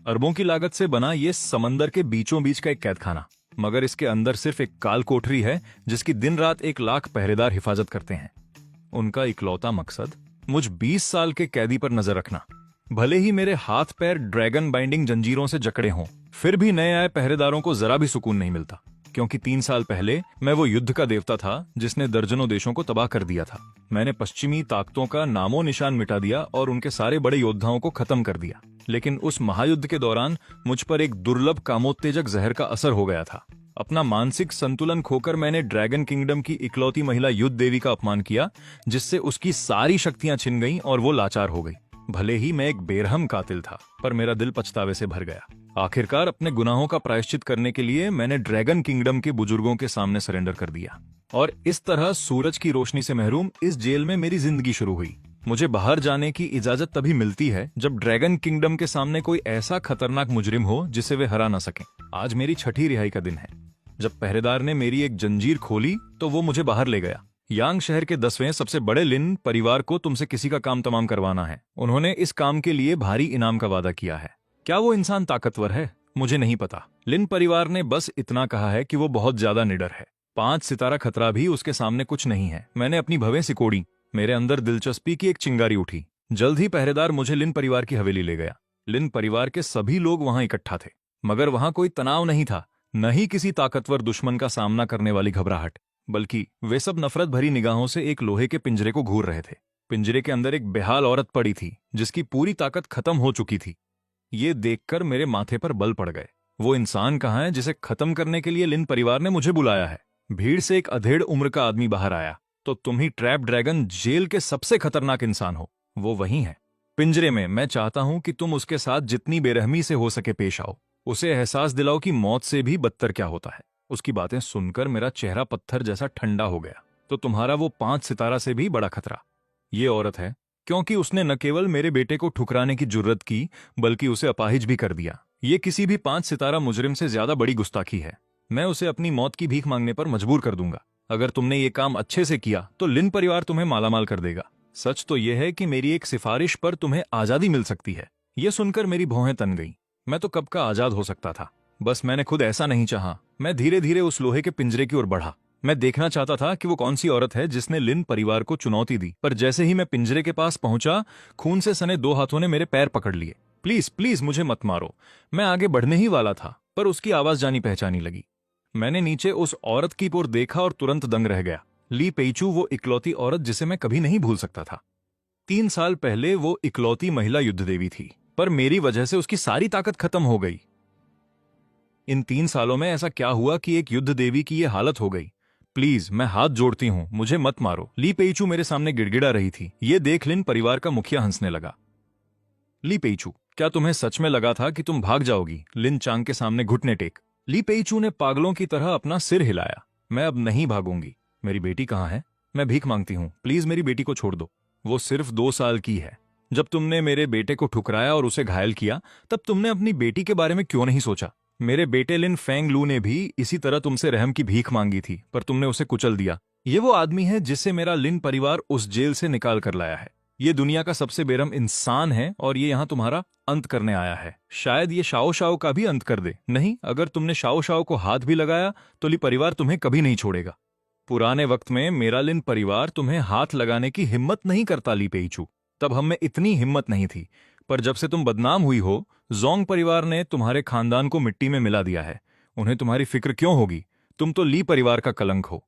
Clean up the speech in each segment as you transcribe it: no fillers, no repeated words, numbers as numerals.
अरबों की लागत से बना ये समंदर के बीचों बीच का एक कैदखाना, मगर इसके अंदर सिर्फ एक काल कोठरी है जिसकी दिन रात 1 लाख पहरेदार हिफाजत करते हैं। उनका इकलौता मकसद मुझ 20 साल के कैदी पर नजर रखना। भले ही मेरे हाथ पैर ड्रैगन बाइंडिंग जंजीरों से जकड़े हों, फिर भी नए आए पहरेदारों को जरा भी सुकून नहीं मिलता, क्योंकि 3 साल पहले मैं वो युद्ध का देवता था जिसने दर्जनों देशों को तबाह कर दिया था। मैंने पश्चिमी ताकतों का नामो निशान मिटा दिया और उनके सारे बड़े योद्धाओं को खत्म कर दिया। लेकिन उस महायुद्ध के दौरान मुझ पर एक दुर्लभ कामोत्तेजक जहर का असर हो गया था। अपना मानसिक संतुलन खोकर मैंने ड्रैगन किंगडम की इकलौती महिला युद्ध देवी का अपमान किया, जिससे उसकी सारी शक्तियां छिन गईं और वो लाचार हो गई। भले ही मैं एक बेरहम कातिल था, पर मेरा दिल पछतावे से भर गया। आखिरकार अपने गुनाहों का प्रायश्चित करने के लिए मैंने ड्रैगन किंगडम के बुजुर्गों के सामने सरेंडर कर दिया, और इस तरह सूरज की रोशनी से महरूम इस जेल में मेरी जिंदगी शुरू हुई। मुझे बाहर जाने की इजाजत तभी मिलती है जब ड्रैगन किंगडम के सामने कोई ऐसा खतरनाक मुजरिम हो जिसे वे हरा न सकें। आज मेरी छठी रिहाई का दिन है। जब पहरेदार ने मेरी एक जंजीर खोली तो वो मुझे बाहर ले गया। यांग शहर के 10वें सबसे बड़े लिन परिवार को तुमसे किसी का काम तमाम करवाना है। उन्होंने इस काम के लिए भारी इनाम का वादा किया है। क्या वो इंसान ताकतवर है? मुझे नहीं पता। लिन परिवार ने बस इतना कहा है कि वो बहुत ज्यादा निडर है। 5 सितारा खतरा भी उसके सामने कुछ नहीं है। मैंने अपनी भवें सिकोड़ी। मेरे अंदर दिलचस्पी की एक चिंगारी उठी। जल्द ही पहरेदार मुझे लिन परिवार की हवेली ले गया। लिन परिवार के सभी लोग वहां इकट्ठा थे, मगर वहां कोई तनाव नहीं था, न ही किसी ताकतवर दुश्मन का सामना करने वाली घबराहट, बल्कि वे सब नफरत भरी निगाहों से एक लोहे के पिंजरे को घूर रहे थे। पिंजरे के अंदर एक बेहाल औरत पड़ी थी जिसकी पूरी ताकत खत्म हो चुकी थी। ये देखकर मेरे माथे पर बल पड़ गए। वो इंसान कहाँ है जिसे खत्म करने के लिए लिन परिवार ने मुझे बुलाया है? भीड़ से एक अधेड़ उम्र का आदमी बाहर आया। तो तुम ही ट्रैप ड्रैगन जेल के सबसे खतरनाक इंसान हो। वो वही है पिंजरे में। मैं चाहता हूं कि तुम उसके साथ जितनी बेरहमी से हो सके पेश आओ। उसे एहसास दिलाओ कि मौत से भी बदतर क्या होता है। उसकी बातें सुनकर मेरा चेहरा पत्थर जैसा ठंडा हो गया। तो तुम्हारा वो 5 सितारा से भी बड़ा खतरा ये औरत है, क्योंकि उसने न केवल मेरे बेटे को ठुकराने की जुर्रत की, बल्कि उसे अपाहिज भी कर दिया। ये किसी भी 5 सितारा मुजरिम से ज्यादा बड़ी गुस्ताखी है। मैं उसे अपनी मौत की भीख मांगने पर मजबूर कर दूंगा। अगर तुमने ये काम अच्छे से किया तो लिन परिवार तुम्हें मालामाल कर देगा। सच तो यह है कि मेरी एक सिफारिश पर तुम्हें आजादी मिल सकती है। ये सुनकर मेरी भौहें तन गईं। मैं तो कब का आजाद हो सकता था, बस मैंने खुद ऐसा नहीं चाहा। मैं धीरे धीरे उस लोहे के पिंजरे की ओर बढ़ा। मैं देखना चाहता था कि वो कौन सी औरत है जिसने लिन परिवार को चुनौती दी। पर जैसे ही मैं पिंजरे के पास पहुंचा, खून से सने 2 हाथों ने मेरे पैर पकड़ लिए। प्लीज प्लीज मुझे मत मारो। मैं आगे बढ़ने ही वाला था, पर उसकी आवाज जानी पहचानी लगी। मैंने नीचे उस औरत की ओर देखा और तुरंत दंग रह गया। ली पेइचू, वो इकलौती औरत जिसे मैं कभी नहीं भूल सकता था। 3 साल पहले वो इकलौती महिला युद्ध देवी थी, पर मेरी वजह से उसकी सारी ताकत खत्म हो गई। इन 3 सालों में ऐसा क्या हुआ कि एक युद्ध देवी की ये हालत हो गई? प्लीज, मैं हाथ जोड़ती हूं, मुझे मत मारो। ली पेइचू मेरे सामने गिड़गिड़ा रही थी। ये देख लिन परिवार का मुखिया हंसने लगा। ली पेइचू, क्या तुम्हें सच में लगा था कि तुम भाग जाओगी? लिन चांग के सामने घुटने टेक। ली पेइचू ने पागलों की तरह अपना सिर हिलाया। मैं अब नहीं भागूंगी। मेरी बेटी कहाँ है? मैं भीख मांगती हूँ, प्लीज मेरी बेटी को छोड़ दो। वो सिर्फ 2 साल की है। जब तुमने मेरे बेटे को ठुकराया और उसे घायल किया, तब तुमने अपनी बेटी के बारे में क्यों नहीं सोचा? मेरे बेटे लिन फेंग लू ने भी इसी तरह तुमसे रहम की भीख मांगी थी, पर तुमने उसे कुचल दिया। ये वो आदमी है जिसे मेरा लिन परिवार उस जेल से निकाल कर लाया है। ये दुनिया का सबसे बेरहम इंसान है और ये यहाँ तुम्हारा अंत करने आया है। शायद ये शाओ शाओ का भी अंत कर दे। नहीं, अगर तुमने शाओ शाओ को हाथ भी लगाया तो ली परिवार तुम्हें कभी नहीं छोड़ेगा। पुराने वक्त में मेरा लिन परिवार तुम्हें हाथ लगाने की हिम्मत नहीं करता ली पेइचू। तब हम में इतनी हिम्मत नहीं थी, पर जब से तुम बदनाम हुई हो, जोंग परिवार ने तुम्हारे खानदान को मिट्टी में मिला दिया है। उन्हें तुम्हारी फिक्र क्यों होगी? तुम तो ली परिवार का कलंक हो।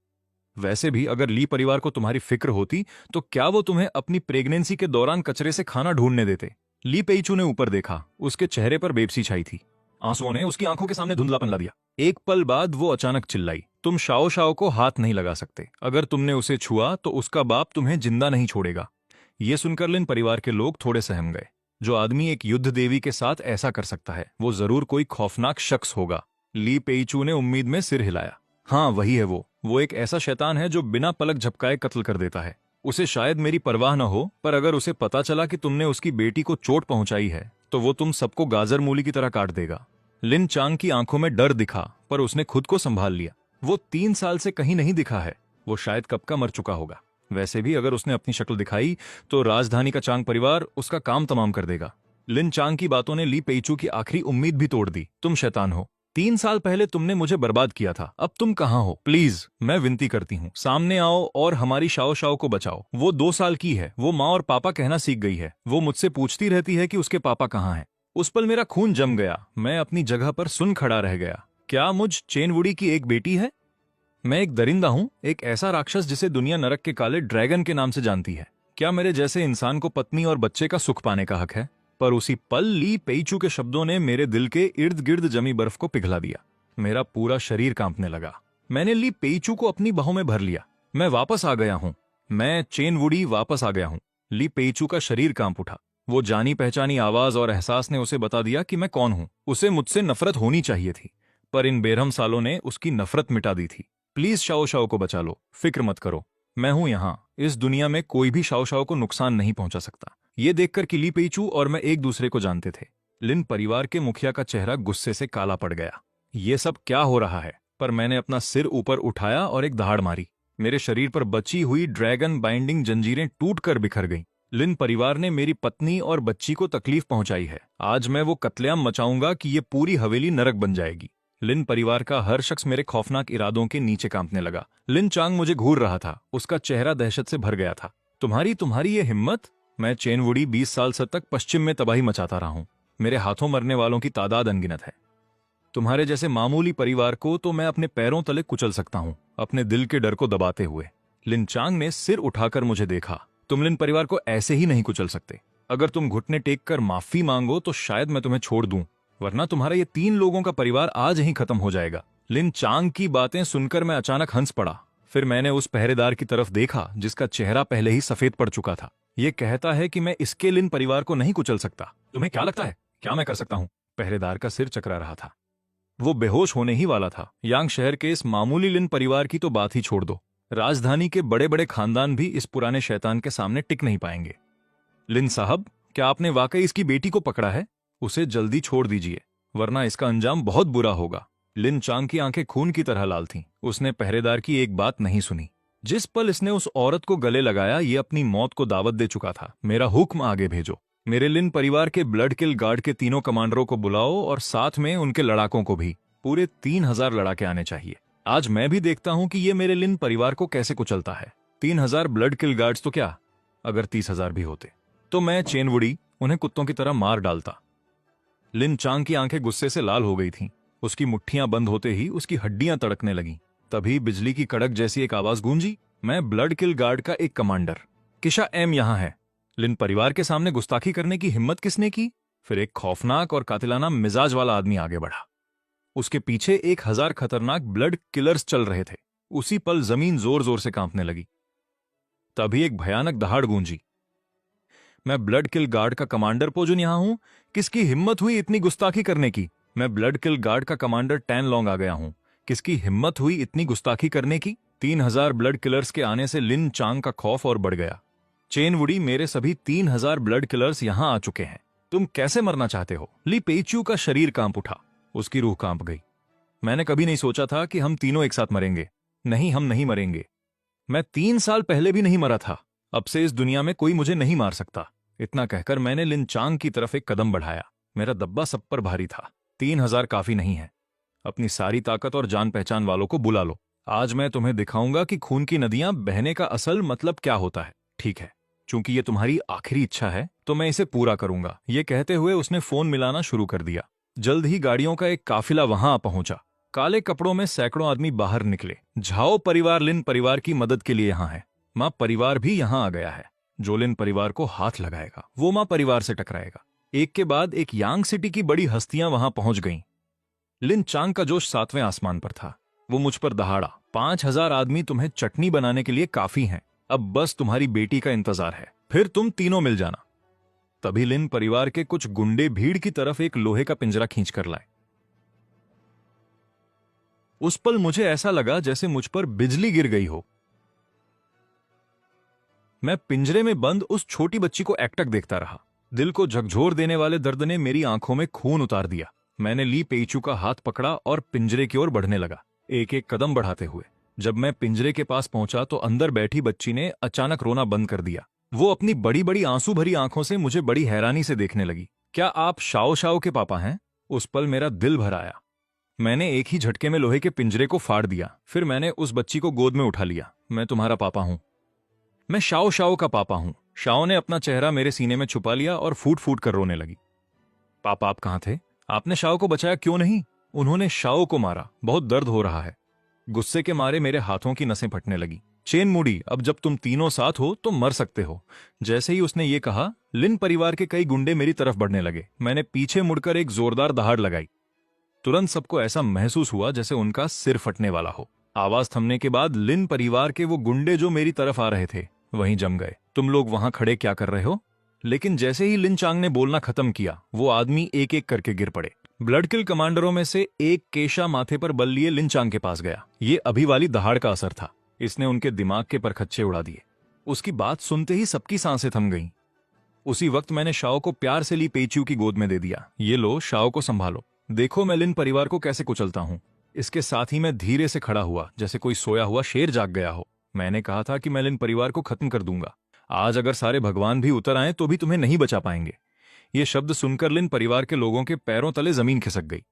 वैसे भी अगर ली परिवार को तुम्हारी फिक्र होती तो क्या वो तुम्हें अपनी प्रेगनेंसी के दौरान कचरे से खाना ढूंढने देते? ली पेइचू ने ऊपर देखा। उसके चेहरे पर बेबसी छाई थी। आंसुओं ने उसकी आंखों के सामने धुंधलापन ला दिया। एक पल बाद वो अचानक चिल्लाई, तुम शाओ शाओ को हाथ नहीं लगा सकते। अगर तुमने उसे छुआ तो उसका बाप तुम्हें जिंदा नहीं छोड़ेगा। ये सुनकर लिन परिवार के लोग थोड़े सहम गए। जो आदमी एक युद्ध देवी के साथ ऐसा कर सकता है, वो जरूर कोई खौफनाक शख्स होगा। ली पेइचू ने उम्मीद में सिर हिलाया। हाँ, वही है वो एक ऐसा शैतान है जो बिना पलक झपकाए कत्ल कर देता है। उसे शायद मेरी परवाह न हो, पर अगर उसे पता चला कि तुमने उसकी बेटी को चोट पहुंचाई है तो वो तुम सबको गाजर मूली की तरह काट देगा। लिन चांग की आंखों में डर दिखा, पर उसने खुद को संभाल लिया। वो 3 साल से कहीं नहीं दिखा है। वो शायद कब का मर चुका होगा। वैसे भी अगर उसने अपनी शक्ल दिखाई तो राजधानी का चांग परिवार उसका काम तमाम कर देगा। लिन चांग की बातों ने ली पेइचू की आखिरी उम्मीद भी तोड़ दी। तुम शैतान हो। 3 साल पहले तुमने मुझे बर्बाद किया था, अब तुम कहाँ हो? प्लीज, मैं विनती करती हूँ, सामने आओ और हमारी शाओ शाओ को बचाओ। वो 2 साल की है, वो माँ और पापा कहना सीख गई है। वो मुझसे पूछती रहती है कि उसके पापा कहाँ हैं। उस पल मेरा खून जम गया। मैं अपनी जगह पर सुन खड़ा रह गया। क्या मुझ चेनवुडी की एक बेटी है? मैं एक दरिंदा हूँ, एक ऐसा राक्षस जिसे दुनिया नरक के काले ड्रैगन के नाम से जानती है। क्या मेरे जैसे इंसान को पत्नी और बच्चे का सुख पाने का हक है? पर उसी पल ली पेइचू के शब्दों ने मेरे दिल के इर्द गिर्द जमी बर्फ को पिघला दिया। मेरा पूरा शरीर कांपने लगा। मैंने ली पेइचू को अपनी बाहों में भर लिया। मैं वापस आ गया हूँ, मैं चेनवुडी वापस आ गया हूँ। ली पेइचू का शरीर कांप उठा। वो जानी पहचानी आवाज और एहसास ने उसे बता दिया कि मैं कौन हूँ। उसे मुझसे नफरत होनी चाहिए थी, पर इन बेरहम सालों ने उसकी नफरत मिटा दी थी। प्लीज शाओ शाओ को बचा लो, फिक्र मत करो, मैं हूं यहां। इस दुनिया में कोई भी शाओ शाओ को नुकसान नहीं पहुंचा सकता। ये देखकर कि ली पेइचू और मैं एक दूसरे को जानते थे। लिन परिवार के मुखिया का चेहरा गुस्से से काला पड़ गया। ये सब क्या हो रहा है? पर मैंने अपना सिर ऊपर उठाया और एक दहाड़ मारी। मेरे शरीर पर बची हुई ड्रैगन बाइंडिंग जंजीरें टूटकर बिखर गईं। लिन परिवार ने मेरी पत्नी और बच्ची को तकलीफ पहुंचाई है। आज मैं वो कत्लेआम मचाऊंगा कि ये पूरी हवेली नरक बन जाएगी। लिन परिवार का हर शख्स मेरे खौफनाक इरादों के नीचे कांपने लगा। लिन चांग मुझे घूर रहा था, उसका चेहरा दहशत से भर गया था। तुम्हारी ये हिम्मत? मैं चेनवुडी 20 साल से तक पश्चिम में तबाही मचाता रहा हूं। मेरे हाथों मरने वालों की तादाद अनगिनत है। तुम्हारे जैसे मामूली परिवार को तो मैं अपने पैरों तले कुचल सकता हूं, अपने दिल के डर को दबाते हुए। लिन चांग ने सिर उठाकर मुझे देखा। तुम लिन परिवार को ऐसे ही नहीं कुचल सकते। अगर तुम घुटने टेक कर माफी मांगो तो शायद मैं तुम्हें छोड़ दूं, वरना तुम्हारा ये 3 लोगों का परिवार आज ही खत्म हो जाएगा। लिन चांग की बातें सुनकर मैं अचानक हंस पड़ा। फिर मैंने उस पहरेदार की तरफ देखा जिसका चेहरा पहले ही सफेद पड़ चुका था। ये कहता है कि मैं इसके लिन परिवार को नहीं कुचल सकता। तुम्हें क्या लगता है, क्या मैं कर सकता हूं? पहरेदार का सिर चकरा रहा था। वो बेहोश होने ही वाला था। यांग शहर के इस मामूली लिन परिवार की तो बात ही छोड़ दो, राजधानी के बड़े बड़े खानदान भी इस पुराने शैतान के सामने टिक नहीं पाएंगे। लिन साहब, क्या आपने वाकई इसकी बेटी को पकड़ा है? उसे जल्दी छोड़ दीजिए, वरना इसका अंजाम बहुत बुरा होगा। लिन चांग की आंखें खून की तरह लाल थीं। उसने पहरेदार की एक बात नहीं सुनी। जिस पल इसने उस औरत को गले लगाया, ये अपनी मौत को दावत दे चुका था। मेरा हुक्म आगे भेजो। मेरे लिन परिवार के ब्लड किल गार्ड के 3 कमांडरों को बुलाओ और साथ में उनके लड़ाकों को भी। पूरे 3000 लड़ाके आने चाहिए। आज मैं भी देखता हूं कि ये मेरे लिन परिवार को कैसे कुचलता है। 3000 ब्लड किल गार्ड्स तो क्या, अगर 30,000 भी होते तो मैं चेनवुडी उन्हें कुत्तों की तरह मार डालता। लिन चांग की आंखें गुस्से से लाल हो गई थीं। उसकी मुट्ठियां बंद होते ही उसकी हड्डियां तड़कने लगीं। तभी बिजली की कड़क जैसी एक आवाज गूंजी। मैं ब्लड किल गार्ड का एक कमांडर किशा एम यहां है। लिन परिवार के सामने गुस्ताखी करने की हिम्मत किसने की? फिर एक खौफनाक और कातिलाना मिजाज वाला आदमी आगे बढ़ा। उसके पीछे 1000 खतरनाक ब्लड किलर्स चल रहे थे। उसी पल जमीन जोर जोर से कांपने लगी। तभी एक भयानक दहाड़ गूंजी। मैं ब्लड किल गार्ड का कमांडर पोजुन यहां हूं। किसकी हिम्मत हुई इतनी गुस्ताखी करने की? मैं ब्लड किल गार्ड का कमांडर टैन लॉन्ग आ गया हूं। किसकी हिम्मत हुई इतनी गुस्ताखी करने की? 3000 ब्लड किलर्स के आने से लिन चांग का खौफ और बढ़ गया। चेनवुडी, मेरे सभी 3000 ब्लड किलर्स यहां आ चुके हैं। तुम कैसे मरना चाहते हो? ली पेइचू का शरीर कांप उठा। उसकी रूह कांप गई। मैंने कभी नहीं सोचा था कि हम तीनों एक साथ मरेंगे। नहीं, हम नहीं मरेंगे। मैं 3 साल पहले भी नहीं मरा था। अब से इस दुनिया में कोई मुझे नहीं मार सकता। इतना कहकर मैंने लिन चांग की तरफ एक कदम बढ़ाया। मेरा दब्बा सब पर भारी था। 3000 काफी नहीं है। अपनी सारी ताकत और जान पहचान वालों को बुला लो। आज मैं तुम्हें दिखाऊंगा कि खून की नदियां बहने का असल मतलब क्या होता है। ठीक है, चूंकि ये तुम्हारी आखिरी इच्छा है तो मैं इसे पूरा करूंगा। ये कहते हुए उसने फोन मिलाना शुरू कर दिया। जल्द ही गाड़ियों का एक काफिला वहां आ पहुंचा। काले कपड़ों में सैकड़ों आदमी बाहर निकले। झाओ परिवार लिन परिवार की मदद के लिए यहां है। मां परिवार भी यहां आ गया है। जो लिन परिवार को हाथ लगाएगा वो मां परिवार से टकराएगा। एक के बाद एक यांग सिटी की बड़ी हस्तियां वहां पहुंच गईं। लिन चांग का जोश 7वें आसमान पर था। वो मुझ पर दहाड़ा। 5000 आदमी तुम्हें चटनी बनाने के लिए काफी हैं। अब बस तुम्हारी बेटी का इंतजार है, फिर तुम तीनों मिल जाना। तभी लिन परिवार के कुछ गुंडे भीड़ की तरफ एक लोहे का पिंजरा खींच कर लाए। उस पल मुझे ऐसा लगा जैसे मुझ पर बिजली गिर गई हो। मैं पिंजरे में बंद उस छोटी बच्ची को एकटक देखता रहा। दिल को झकझोर देने वाले दर्द ने मेरी आंखों में खून उतार दिया। मैंने ली पेइचू का हाथ पकड़ा और पिंजरे की ओर बढ़ने लगा, एक एक कदम बढ़ाते हुए। जब मैं पिंजरे के पास पहुंचा तो अंदर बैठी बच्ची ने अचानक रोना बंद कर दिया। वो अपनी बड़ी बड़ी आंसू भरी आंखों से मुझे बड़ी हैरानी से देखने लगी। क्या आप शाओ शाओ के पापा हैं? उस पल मेरा दिल भर आया। मैंने एक ही झटके में लोहे के पिंजरे को फाड़ दिया। फिर मैंने उस बच्ची को गोद में उठा लिया। मैं तुम्हारा पापा हूं। मैं शाओ शाओ का पापा हूं। शाओ ने अपना चेहरा मेरे सीने में छुपा लिया और फूट फूट कर रोने लगी। पापा, आप कहां थे? आपने शाओ को बचाया क्यों नहीं? उन्होंने शाओ को मारा। बहुत दर्द हो रहा है। गुस्से के मारे मेरे हाथों की नसें फटने लगी। चेन मुड़ी, अब जब तुम तीनों साथ हो तो मर सकते हो। जैसे ही उसने ये कहा, लिन परिवार के कई गुंडे मेरी तरफ बढ़ने लगे। मैंने पीछे मुड़कर एक जोरदार दहाड़ लगाई। तुरंत सबको ऐसा महसूस हुआ जैसे उनका सिर फटने वाला हो। आवाज थमने के बाद लिन परिवार के वो गुंडे जो मेरी तरफ आ रहे थे वहीं जम गए। तुम लोग वहां खड़े क्या कर रहे हो? लेकिन जैसे ही लिन चांग ने बोलना खत्म किया, वो आदमी एक एक करके गिर पड़े। ब्लड किल कमांडरों में से एक केशा माथे पर बल लिए लिन चांग के पास गया। ये अभी वाली दहाड़ का असर था। इसने उनके दिमाग के परखच्चे उड़ा दिए। उसकी बात सुनते ही सबकी सांसें थम गईं। उसी वक्त मैंने शाओ को प्यार से ली पेच्यू की गोद में दे दिया। ये लो, शाओ को संभालो। देखो मैं लिन परिवार को कैसे कुचलता हूं। इसके साथ ही मैं धीरे से खड़ा हुआ, जैसे कोई सोया हुआ शेर जाग गया हो। मैंने कहा था कि मैं लिन परिवार को खत्म कर दूंगा। आज अगर सारे भगवान भी उतर आए तो भी तुम्हें नहीं बचा पाएंगे। ये शब्द सुनकर लिन परिवार के लोगों के पैरों तले जमीन खिसक गई।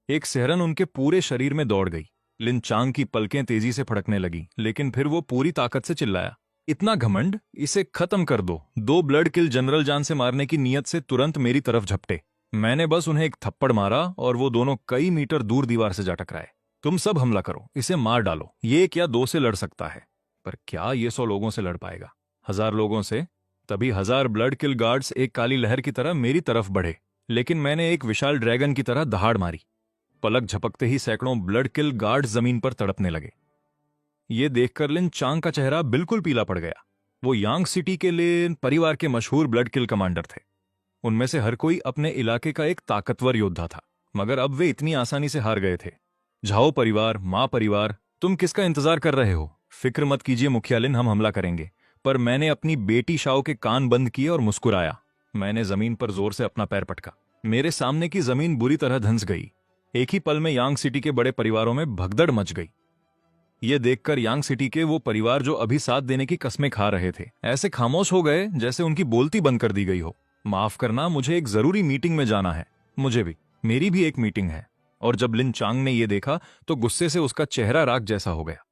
एक सिहरन उनके पूरे शरीर में दौड़ गई। लिन चांग की पलकें तेजी से फड़कने लगी, लेकिन फिर वो पूरी ताकत से चिल्लाया, इतना घमंड, इसे खत्म कर दो। दो ब्लड किल जनरल जान से मारने की नीयत से तुरंत मेरी तरफ झपटे। मैंने बस उन्हें एक थप्पड़ मारा और वो दोनों कई मीटर दूर दीवार से जा टकराए। तुम सब हमला करो, इसे मार डालो। ये क्या 2 से लड़ सकता है, पर क्या ये 100 लोगों से लड़ पाएगा? 1000 लोगों से? तभी 1000 ब्लड किल गार्ड्स एक काली लहर की तरह मेरी तरफ बढ़े। लेकिन मैंने एक विशाल ड्रैगन की तरह दहाड़ मारी। पलक झपकते ही सैकड़ों ब्लड किल गार्ड्स जमीन पर तड़पने लगे। ये देखकर लिन चांग का चेहरा बिल्कुल पीला पड़ गया। वो यांग सिटी के लिन परिवार के मशहूर ब्लड किल कमांडर थे। उनमें से हर कोई अपने इलाके का एक ताकतवर योद्धा था, मगर अब वे इतनी आसानी से हार गए थे। झाओ परिवार, मां परिवार, तुम किसका इंतजार कर रहे हो? फिक्र मत कीजिए मुखिया लिन, हम हमला करेंगे। पर मैंने अपनी बेटी शाओ के कान बंद किए और मुस्कुराया। मैंने जमीन पर जोर से अपना पैर पटका। मेरे सामने की जमीन बुरी तरह धंस गई। एक ही पल में यांग सिटी के बड़े परिवारों में भगदड़ मच गई। ये देखकर यांग सिटी के वो परिवार जो अभी साथ देने की कस्में खा रहे थे, ऐसे खामोश हो गए जैसे उनकी बोलती बंद कर दी गई हो। माफ करना, मुझे एक जरूरी मीटिंग में जाना है। मुझे भी, मेरी भी एक मीटिंग है। और जब लिन चांग ने यह देखा तो गुस्से से उसका चेहरा राख जैसा हो गया।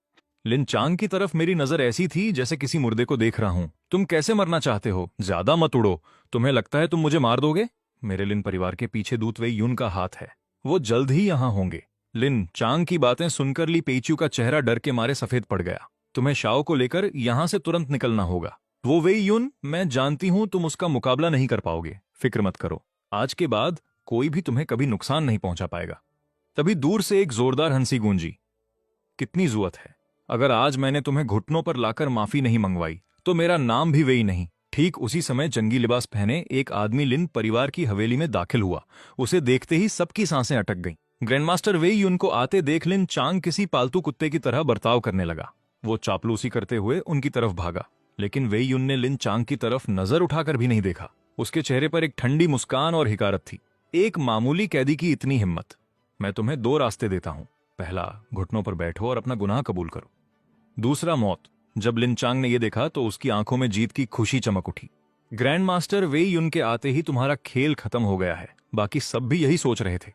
लिन चांग की तरफ मेरी नजर ऐसी थी जैसे किसी मुर्दे को देख रहा हूं। तुम कैसे मरना चाहते हो? ज्यादा मत उड़ो। तुम्हें लगता है तुम मुझे मार दोगे? मेरे लिन परिवार के पीछे दूत वेई यून का हाथ है। वो जल्द ही यहां होंगे। लिन चांग की बातें सुनकर ली पेच्यू का चेहरा डर के मारे सफेद पड़ गया। तुम्हें शाओ को लेकर यहां से तुरंत निकलना होगा। वो वेई यून, मैं जानती हूं तुम उसका मुकाबला नहीं कर पाओगे। फिक्र मत करो, आज के बाद कोई भी तुम्हें कभी नुकसान नहीं पहुंचा पाएगा। तभी दूर से एक जोरदार हंसी गूंजी। कितनी जुअत है! अगर आज मैंने तुम्हें घुटनों पर लाकर माफी नहीं मंगवाई तो मेरा नाम भी वेई नहीं। ठीक उसी समय जंगी लिबास पहने एक आदमी लिन परिवार की हवेली में दाखिल हुआ। उसे देखते ही सबकी सांसें अटक गईं। ग्रैंडमास्टर वेई यून को आते देख लिन चांग किसी पालतू कुत्ते की तरह बर्ताव करने लगा। वो चापलूसी करते हुए उनकी तरफ भागा, लेकिन वेई यून ने लिन चांग की तरफ नजर उठाकर भी नहीं देखा। उसके चेहरे पर एक ठंडी मुस्कान और हिकारत थी। एक मामूली कैदी की इतनी हिम्मत। मैं तुम्हें 2 रास्ते देता हूं। पहला, घुटनों पर बैठो और अपना गुनाह कबूल करो। दूसरा, मौत। जब लिन चांग ने यह देखा तो उसकी आंखों में जीत की खुशी चमक उठी। ग्रैंड मास्टर वेई यून के आते ही तुम्हारा खेल खत्म हो गया है। बाकी सब भी यही सोच रहे थे।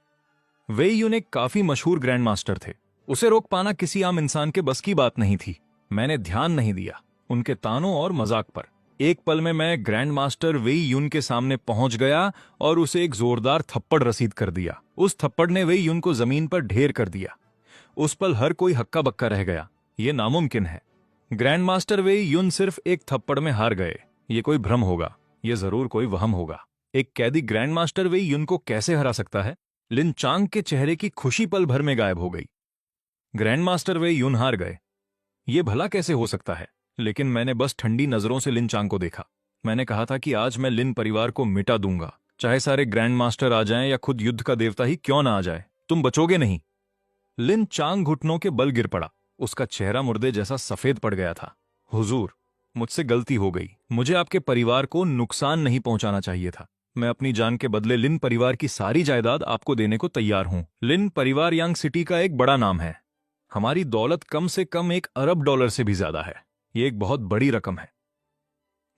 वेई यून एक काफी मशहूर ग्रैंड मास्टर थे। उसे रोक पाना किसी आम इंसान के बस की बात नहीं थी। मैंने ध्यान नहीं दिया उनके तानों और मजाक पर। एक पल में मैं ग्रैंड मास्टर वेई यून के सामने पहुंच गया और उसे एक जोरदार थप्पड़ रसीद कर दिया। उस थप्पड़ ने वेई यून को जमीन पर ढेर कर दिया। उस पल हर कोई हक्का बक्का रह गया। यह नामुमकिन है। ग्रैंड मास्टर वेई यून सिर्फ एक थप्पड़ में हार गए। ये कोई भ्रम होगा, यह जरूर कोई वहम होगा। एक कैदी ग्रैंड मास्टर वेई यून को कैसे हरा सकता है? लिन चांग के चेहरे की खुशी पल भर में गायब हो गई। ग्रैंड मास्टर वेई यून हार गए, यह भला कैसे हो सकता है? लेकिन मैंने बस ठंडी नजरों से लिन चांग को देखा। मैंने कहा था कि आज मैं लिन परिवार को मिटा दूंगा, चाहे सारे ग्रैंड मास्टर आ जाएं या खुद युद्ध का देवता ही क्यों ना आ जाए। तुम बचोगे नहीं। लिन चांग घुटनों के बल गिर पड़ा। उसका चेहरा मुर्दे जैसा सफेद पड़ गया था। हुजूर, मुझसे गलती हो गई। मुझे आपके परिवार को नुकसान नहीं पहुंचाना चाहिए था। मैं अपनी जान के बदले लिन परिवार की सारी जायदाद आपको देने को तैयार हूं। लिन परिवार यांग सिटी का एक बड़ा नाम है। हमारी दौलत कम से कम $1 अरब से भी ज्यादा है। ये एक बहुत बड़ी रकम है।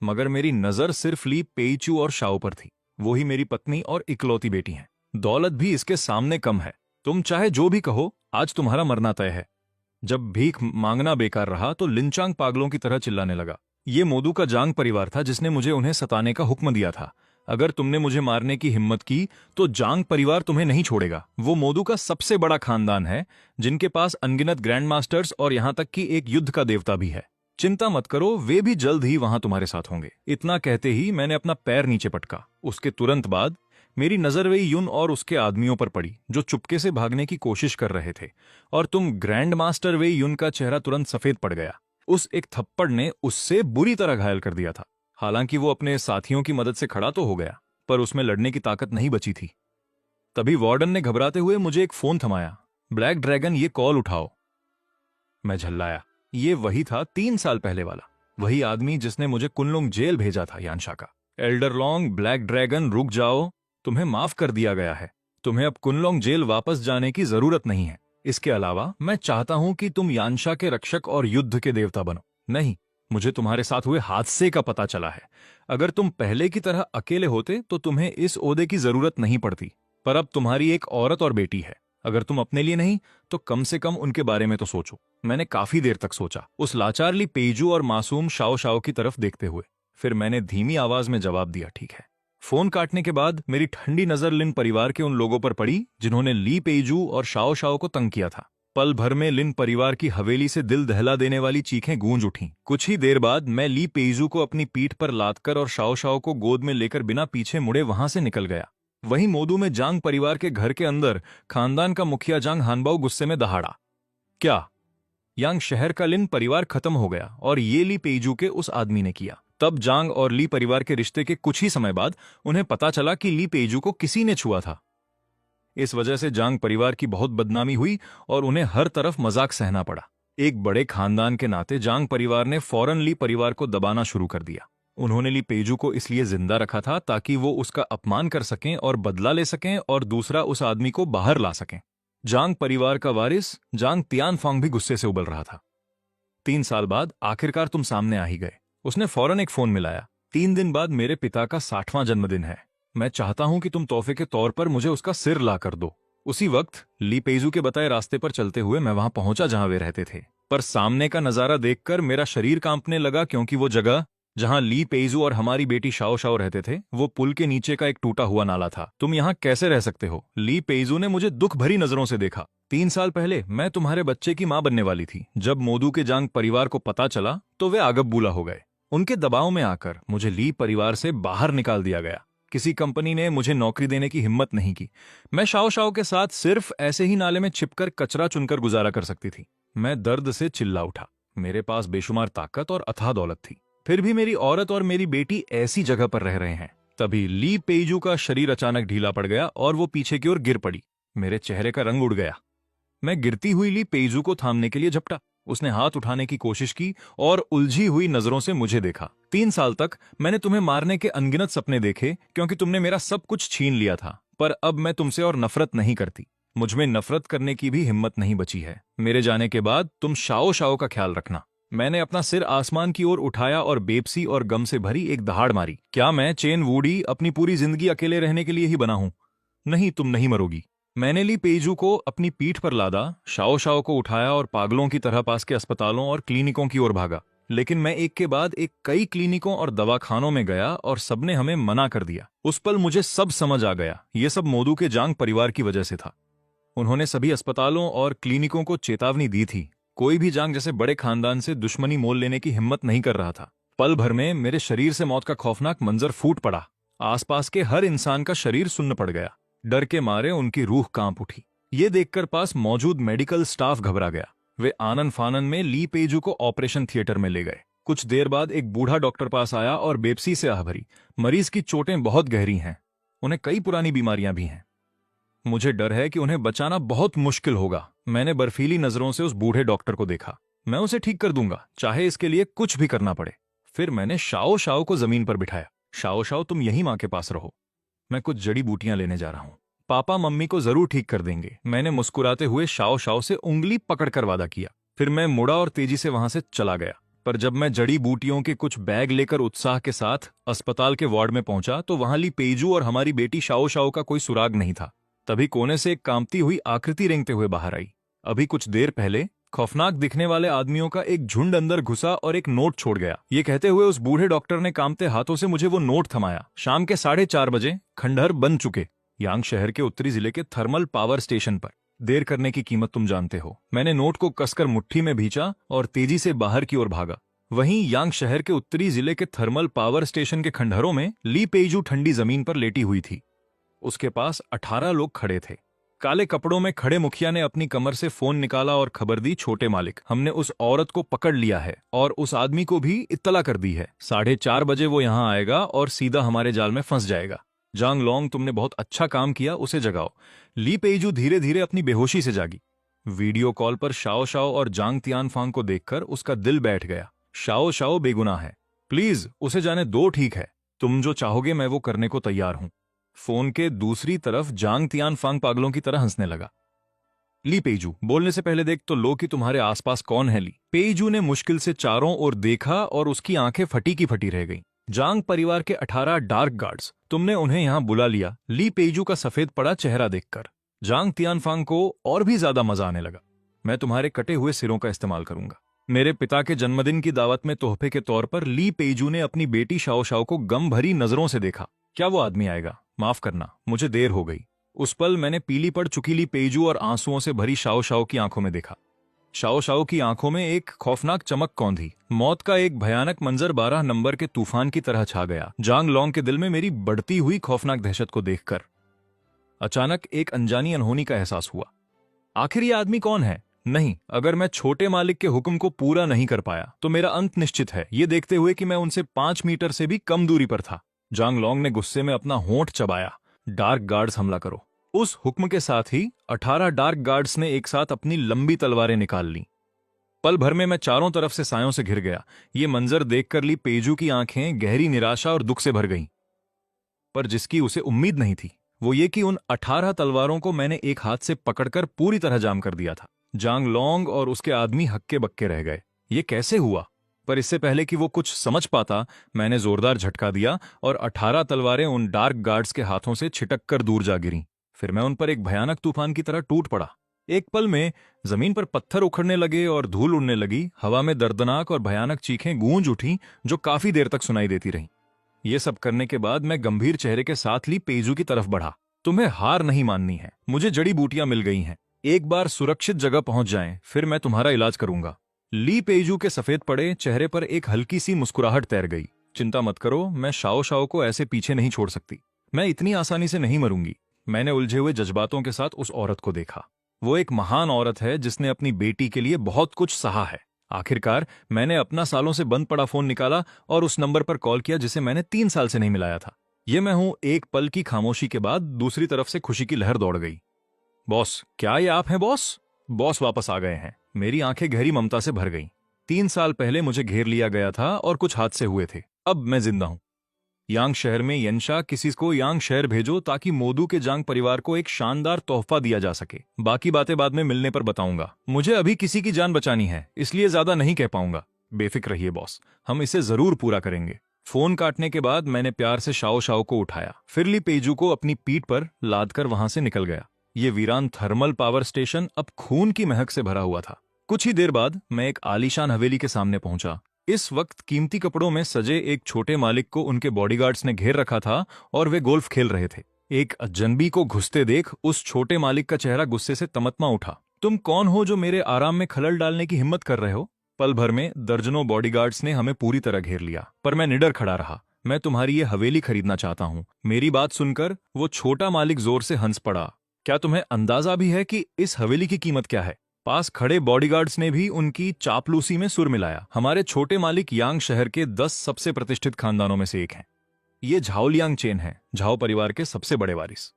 मगर मेरी नजर सिर्फ ली पेइचू और शाओ पर थी। वो ही मेरी पत्नी और इकलौती बेटी हैं। दौलत भी इसके सामने कम है। तुम चाहे जो भी कहो, आज तुम्हारा मरना तय है। जब भीख मांगना बेकार रहा तो लिनचांग पागलों की तरह चिल्लाने लगा। ये मोदू का जांग परिवार था जिसने मुझे उन्हें सताने का हुक्म दिया था। अगर तुमने मुझे मारने की हिम्मत की तो जांग परिवार तुम्हें नहीं छोड़ेगा। वो मोदू का सबसे बड़ा खानदान है, जिनके पास अनगिनत ग्रैंड मास्टर्स और यहां तक कि एक युद्ध का देवता भी है। चिंता मत करो, वे भी जल्द ही वहां तुम्हारे साथ होंगे। इतना कहते ही मैंने अपना पैर नीचे पटका। उसके तुरंत बाद मेरी नजर वेई युन और उसके आदमियों पर पड़ी, जो चुपके से भागने की कोशिश कर रहे थे। और तुम ग्रैंड मास्टर वेई युन का चेहरा तुरंत सफेद पड़ गया। उस एक थप्पड़ ने उससे बुरी तरह घायल कर दिया था। हालांकि वो अपने साथियों की मदद से खड़ा तो हो गया, पर उसमें लड़ने की ताकत नहीं बची थी। तभी वार्डन ने घबराते हुए मुझे एक फोन थमाया। ब्लैक ड्रैगन, ये कॉल उठाओ। मैं झल्लाया। ये वही था 3 साल पहले वाला, वही आदमी जिसने मुझे कुनलुंग जेल भेजा था यानशा का। एल्डर लॉन्ग, ब्लैक ड्रैगन, रुक जाओ। तुम्हें माफ कर दिया गया है। तुम्हें अब कुनलुंग जेल वापस जाने की जरूरत नहीं है। इसके अलावा मैं चाहता हूं कि तुम यानशा के रक्षक और युद्ध के देवता बनो। नहीं, मुझे तुम्हारे साथ हुए हादसे का पता चला है। अगर तुम पहले की तरह अकेले होते तो तुम्हें इस ओहदे की जरूरत नहीं पड़ती, पर अब तुम्हारी एक औरत और बेटी है। अगर तुम अपने लिए नहीं तो कम से कम उनके बारे में तो सोचो। मैंने काफी देर तक सोचा, उस लाचारली पेजू और मासूम शाओ शाओ की तरफ देखते हुए। फिर मैंने धीमी आवाज में जवाब दिया, ठीक है। फोन काटने के बाद मेरी ठंडी नजर लिन परिवार के उन लोगों पर पड़ी जिन्होंने ली पेजू और शाओ शाओ को तंग किया था। पल भर में लिन परिवार की हवेली से दिल दहला देने वाली चीखें गूंज उठीं। कुछ ही देर बाद मैं ली पेजू को अपनी पीठ पर लादकर और शाओ शाओ को गोद में लेकर बिना पीछे मुड़े वहां से निकल गया। वहीं मोदू में जांग परिवार के घर के अंदर खानदान का मुखिया जांग हानबाओ गुस्से में दहाड़ा। क्या? यांग शहर का लिन परिवार खत्म हो गया और ये ली पेजू के उस आदमी ने किया। तब जांग और ली परिवार के रिश्ते के कुछ ही समय बाद उन्हें पता चला कि ली पेजू को किसी ने छुआ था। इस वजह से जांग परिवार की बहुत बदनामी हुई और उन्हें हर तरफ मजाक सहना पड़ा। एक बड़े खानदान के नाते जांग परिवार ने फौरन ली परिवार को दबाना शुरू कर दिया। उन्होंने ली पेजू को इसलिए जिंदा रखा था ताकि वो उसका अपमान कर सकें और बदला ले सकें, और दूसरा उस आदमी को बाहर ला सकें। जांग परिवार का वारिस जांग तियानफांग भी गुस्से से उबल रहा था। 3 साल बाद आखिरकार तुम सामने आ ही गए। उसने फौरन एक फोन मिलाया। 3 दिन बाद मेरे पिता का 60वां जन्मदिन है। मैं चाहता हूं कि तुम तोहफे के तौर पर मुझे उसका सिर ला कर दो। उसी वक्त ली पेजू के बताए रास्ते पर चलते हुए मैं वहां पहुंचा जहां वे रहते थे। पर सामने का नजारा देखकर मेरा शरीर कांपने लगा, क्योंकि वो जगह जहां ली पेजू और हमारी बेटी शाओ शाओ रहते थे, वो पुल के नीचे का एक टूटा हुआ नाला था। तुम यहाँ कैसे रह सकते हो? ली पेजू ने मुझे दुख भरी नजरों से देखा। 3 साल पहले मैं तुम्हारे बच्चे की मां बनने वाली थी। जब मोदू के जांग परिवार को पता चला तो वे आगबबूला हो गए। उनके दबाव में आकर मुझे ली परिवार से बाहर निकाल दिया गया। किसी कंपनी ने मुझे नौकरी देने की हिम्मत नहीं की। मैं शाओ शाओ के साथ सिर्फ ऐसे ही नाले में छिपकर कचरा चुनकर गुजारा कर सकती थी। मैं दर्द से चिल्ला उठा। मेरे पास बेशुमार ताकत और अथाह दौलत थी, फिर भी मेरी औरत और मेरी बेटी ऐसी जगह पर रह रहे हैं। तभी ली पेजू का शरीर अचानक ढीला पड़ गया और वो पीछे की ओर गिर पड़ी। मेरे चेहरे का रंग उड़ गया। मैं गिरती हुई ली पेजू को थामने के लिए झपटा। उसने हाथ उठाने की कोशिश की और उलझी हुई नजरों से मुझे देखा। 3 साल तक मैंने तुम्हें मारने के अनगिनत सपने देखे, क्योंकि तुमने मेरा सब कुछ छीन लिया था। पर अब मैं तुमसे और नफरत नहीं करती। मुझमें नफरत करने की भी हिम्मत नहीं बची है। मेरे जाने के बाद तुम शाओ शाओ का ख्याल रखना। मैंने अपना सिर आसमान की ओर उठाया और बेबसी और गम से भरी एक दहाड़ मारी। क्या मैं चेन वूडी अपनी पूरी जिंदगी अकेले रहने के लिए ही बना हूं? नहीं, तुम नहीं मरोगी। मैंने ली पेजू को अपनी पीठ पर लादा, शाओ शाओ को उठाया और पागलों की तरह पास के अस्पतालों और क्लिनिकों की ओर भागा। लेकिन मैं एक के बाद एक कई क्लिनिकों और दवाखानों में गया और सबने हमें मना कर दिया। उस पल मुझे सब समझ आ गया। ये सब मोदू के जांग परिवार की वजह से था। उन्होंने सभी अस्पतालों और क्लिनिकों को चेतावनी दी थी। कोई भी जांग जैसे बड़े खानदान से दुश्मनी मोल लेने की हिम्मत नहीं कर रहा था। पल भर में मेरे शरीर से मौत का खौफनाक मंजर फूट पड़ा। आसपास के हर इंसान का शरीर सुन्न पड़ गया। डर के मारे उनकी रूह कांप उठी। ये देखकर पास मौजूद मेडिकल स्टाफ घबरा गया। वे आनन फानन में ली पेजू को ऑपरेशन थिएटर में ले गए। कुछ देर बाद एक बूढ़ा डॉक्टर पास आया और बेबसी से आह भरी, मरीज की चोटें बहुत गहरी हैं, उन्हें कई पुरानी बीमारियां भी हैं। मुझे डर है कि उन्हें बचाना बहुत मुश्किल होगा। मैंने बर्फीली नजरों से उस बूढ़े डॉक्टर को देखा। मैं उसे ठीक कर दूंगा, चाहे इसके लिए कुछ भी करना पड़े। फिर मैंने शाओ शाओ को जमीन पर बिठाया। शाओ शाओ, तुम यही मां के पास रहो, मैं कुछ जड़ी बूटियां लेने जा रहा हूं। पापा मम्मी को जरूर ठीक कर देंगे। मैंने मुस्कुराते हुए शाओ शाओ से उंगली पकड़कर वादा किया। फिर मैं मुड़ा और तेजी से वहां से चला गया। पर जब मैं जड़ी बूटियों के कुछ बैग लेकर उत्साह के साथ अस्पताल के वार्ड में पहुंचा तो वहां ली पेजू और हमारी बेटी शाओ शाओ का कोई सुराग नहीं था। तभी कोने से एक कांपती हुई आकृति रेंगते हुए बाहर आई। अभी कुछ देर पहले खौफनाक दिखने वाले आदमियों का एक झुंड अंदर घुसा और एक नोट छोड़ गया। ये कहते हुए उस बूढ़े डॉक्टर ने कांपते हाथों से मुझे वो नोट थमाया। शाम के 4:30 खंडहर बन चुके यांग शहर के उत्तरी जिले के थर्मल पावर स्टेशन पर। देर करने की कीमत तुम जानते हो। मैंने नोट को कसकर मुट्ठी में भींचा और तेजी से बाहर की ओर भागा। वहीं यांग शहर के उत्तरी जिले के थर्मल पावर स्टेशन के खंडहरों में ली पेजू ठंडी जमीन पर लेटी हुई थी। उसके पास 18 लोग खड़े थे। काले कपड़ों में खड़े मुखिया ने अपनी कमर से फोन निकाला और खबर दी, छोटे मालिक, हमने उस औरत को पकड़ लिया है और उस आदमी को भी इत्तला कर दी है। 4:30 वो यहां आएगा और सीधा हमारे जाल में फंस जाएगा। जांग लोंग, तुमने बहुत अच्छा काम किया, उसे जगाओ। ली पेजू धीरे धीरे अपनी बेहोशी से जागी। वीडियो कॉल पर शाओ शाओ और जांग तियानफांग को देखकर उसका दिल बैठ गया। शाओ शाओ बेगुनाह है, प्लीज उसे जाने दो, ठीक है? तुम जो चाहोगे मैं वो करने को तैयार हूं। फोन के दूसरी तरफ जांग तियानफांग पागलों की तरह हंसने लगा। ली पेजू, बोलने से पहले देख तो लो कि तुम्हारे आसपास कौन है। ली पेजू ने मुश्किल से चारों ओर देखा और उसकी आंखें फटी की फटी रह गईं। जांग परिवार के 18 डार्क गार्ड्स, तुमने उन्हें यहां बुला लिया। ली पेजू का सफेद पड़ा चेहरा देखकर जांग तियानफांग को और भी ज्यादा मजा आने लगा। मैं तुम्हारे कटे हुए सिरों का इस्तेमाल करूंगा। मेरे पिता के जन्मदिन की दावत में तोहफे के तौर पर ली पेजू ने अपनी बेटी शाओ शाओ को गम भरी नजरों से देखा। क्या वो आदमी आएगा? माफ करना, मुझे देर हो गई। उस पल मैंने पीली पड़ चुकी ली पेजू और आंसुओं से भरी शाओ शाओ की आंखों में देखा। शाओ शाओ की आंखों में एक खौफनाक चमक कौंधी। मौत का एक भयानक मंजर 12 नंबर के तूफान की तरह छा गया जांग लोंग के दिल में मेरी बढ़ती हुई खौफनाक दहशत को देखकर। अचानक एक अनजानी अनहोनी का एहसास हुआ। आखिर ये आदमी कौन है? नहीं, अगर मैं छोटे मालिक के हुक्म को पूरा नहीं कर पाया तो मेरा अंत निश्चित है, ये देखते हुए कि मैं उनसे 5 मीटर से भी कम दूरी पर था। जांग लोंग ने गुस्से में अपना होंठ चबाया। डार्क गार्ड्स, हमला करो। उस हुक्म के साथ ही 18 डार्क गार्ड्स ने एक साथ अपनी लंबी तलवारें निकाल लीं। पल भर में मैं चारों तरफ से सायों से घिर गया। ये मंजर देखकर ली पेजू की आंखें गहरी निराशा और दुख से भर गईं। पर जिसकी उसे उम्मीद नहीं थी वो ये कि उन 18 तलवारों को मैंने एक हाथ से पकड़कर पूरी तरह जाम कर दिया था। जांग लोंग और उसके आदमी हक्के बक्के रह गए। ये कैसे हुआ? पर इससे पहले कि वो कुछ समझ पाता, मैंने जोरदार झटका दिया और 18 तलवारें उन डार्क गार्ड्स के हाथों से छिटक कर दूर जा गिरीं। फिर मैं उन पर एक भयानक तूफान की तरह टूट पड़ा। एक पल में जमीन पर पत्थर उखड़ने लगे और धूल उड़ने लगी। हवा में दर्दनाक और भयानक चीखें गूंज उठीं जो काफी देर तक सुनाई देती रहीं। ये सब करने के बाद मैं गंभीर चेहरे के साथ ली पेजू की तरफ बढ़ा। तुम्हें हार नहीं माननी है। मुझे जड़ी बूटियां मिल गई हैं। एक बार सुरक्षित जगह पहुंच जाएं, फिर मैं तुम्हारा इलाज करूंगा। ली पेजू के सफेद पड़े चेहरे पर एक हल्की सी मुस्कुराहट तैर गई। चिंता मत करो, मैं शाओ शाओ को ऐसे पीछे नहीं छोड़ सकती। मैं इतनी आसानी से नहीं मरूंगी। मैंने उलझे हुए जज्बातों के साथ उस औरत को देखा। वो एक महान औरत है जिसने अपनी बेटी के लिए बहुत कुछ सहा है। आखिरकार मैंने अपना सालों से बंद पड़ा फोन निकाला और उस नंबर पर कॉल किया जिसे मैंने 3 साल से नहीं मिलाया था। ये मैं हूं। एक पल की खामोशी के बाद दूसरी तरफ से खुशी की लहर दौड़ गई। बॉस, क्या ये आप हैं बॉस? बॉस वापस आ गए हैं। मेरी आंखें गहरी ममता से भर गईं। 3 साल पहले मुझे घेर लिया गया था और कुछ हादसे हुए थे। अब मैं जिंदा हूं। यांग शहर में यंशा, किसी को यांग शहर भेजो ताकि मोदू के जांग परिवार को एक शानदार तोहफा दिया जा सके। बाकी बातें बाद में मिलने पर बताऊंगा। मुझे अभी किसी की जान बचानी है, इसलिए ज्यादा नहीं कह पाऊंगा। बेफिक्र रहिए बॉस, हम इसे जरूर पूरा करेंगे। फोन काटने के बाद मैंने प्यार से शाओ शाओ को उठाया, फिर ली पेजू को अपनी पीठ पर लादकर वहां से निकल गया। ये वीरान थर्मल पावर स्टेशन अब खून की महक से भरा हुआ था। कुछ ही देर बाद मैं एक आलीशान हवेली के सामने पहुंचा। इस वक्त कीमती कपड़ों में सजे एक छोटे मालिक को उनके बॉडीगार्ड्स ने घेर रखा था और वे गोल्फ खेल रहे थे। एक अजनबी को घुसते देख उस छोटे मालिक का चेहरा गुस्से से तमतमा उठा। तुम कौन हो जो मेरे आराम में खलल डालने की हिम्मत कर रहे हो? पल भर में दर्जनों बॉडीगार्ड्स ने हमें पूरी तरह घेर लिया, पर मैं निडर खड़ा रहा। मैं तुम्हारी ये हवेली खरीदना चाहता हूँ। मेरी बात सुनकर वो छोटा मालिक जोर से हंस पड़ा। क्या तुम्हें अंदाजा भी है कि इस हवेली की कीमत क्या है? पास खड़े बॉडीगार्ड्स ने भी उनकी चापलूसी में सुर मिलाया। हमारे छोटे मालिक यांग शहर के 10 सबसे प्रतिष्ठित खानदानों में से एक हैं। ये झाओलियांग चेन है, झाओ परिवार के सबसे बड़े वारिस।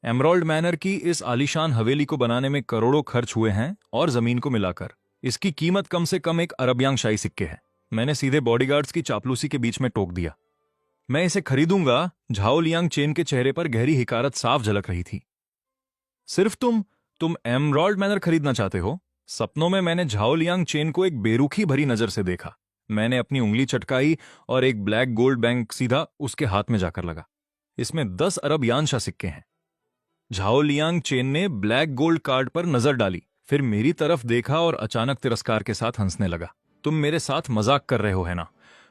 एमराल्ड मैनर की इस आलीशान हवेली को बनाने में करोड़ों खर्च हुए हैं और जमीन को मिलाकर इसकी कीमत कम से कम एक अरबयांग शाही सिक्के है। मैंने सीधे बॉडीगार्ड्स की चापलूसी के बीच में टोक दिया। मैं इसे खरीदूंगा। झाओलियांग चेन के चेहरे पर गहरी हिकारत साफ झलक रही थी। सिर्फ तुम एमराल्ड मैनर खरीदना चाहते हो? सपनों में मैंने झाओ लियांग चेन को एक बेरुखी भरी नजर से देखा। मैंने अपनी उंगली चटकाई और एक ब्लैक गोल्ड बैंक सीधा उसके हाथ में जाकर लगा। इसमें 10 अरब यानशा सिक्के हैं। झाओ लियांग चेन ने ब्लैक गोल्ड कार्ड पर नजर डाली, फिर मेरी तरफ देखा और अचानक तिरस्कार के साथ हंसने लगा। तुम मेरे साथ मजाक कर रहे हो है ना?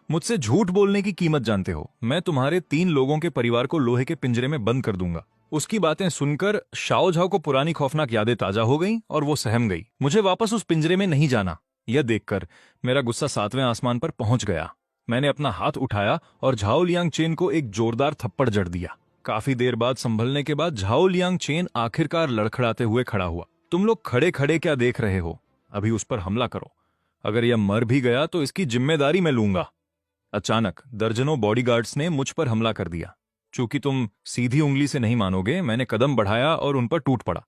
मुझसे झूठ बोलने की कीमत जानते हो। मैं तुम्हारे 3 लोगों के परिवार को लोहे के पिंजरे में बंद कर दूंगा। उसकी बातें सुनकर शाओ झाओ को पुरानी खौफनाक यादें ताजा हो गईं और वो सहम गई। मुझे वापस उस पिंजरे में नहीं जाना। यह देखकर मेरा गुस्सा 7वें आसमान पर पहुंच गया। मैंने अपना हाथ उठाया और झाओ लियांग चेन को एक जोरदार थप्पड़ जड़ दिया। काफी देर बाद संभलने के बाद झाओ लियांग चेन आखिरकार लड़खड़ाते हुए खड़ा हुआ। तुम लोग खड़े खड़े क्या देख रहे हो? अभी उस पर हमला करो। अगर यह मर भी गया तो इसकी जिम्मेदारी मैं लूंगा। अचानक दर्जनों बॉडीगार्ड्स ने मुझ पर हमला कर दिया। चूंकि तुम सीधी उंगली से नहीं मानोगे, मैंने कदम बढ़ाया और उन पर टूट पड़ा।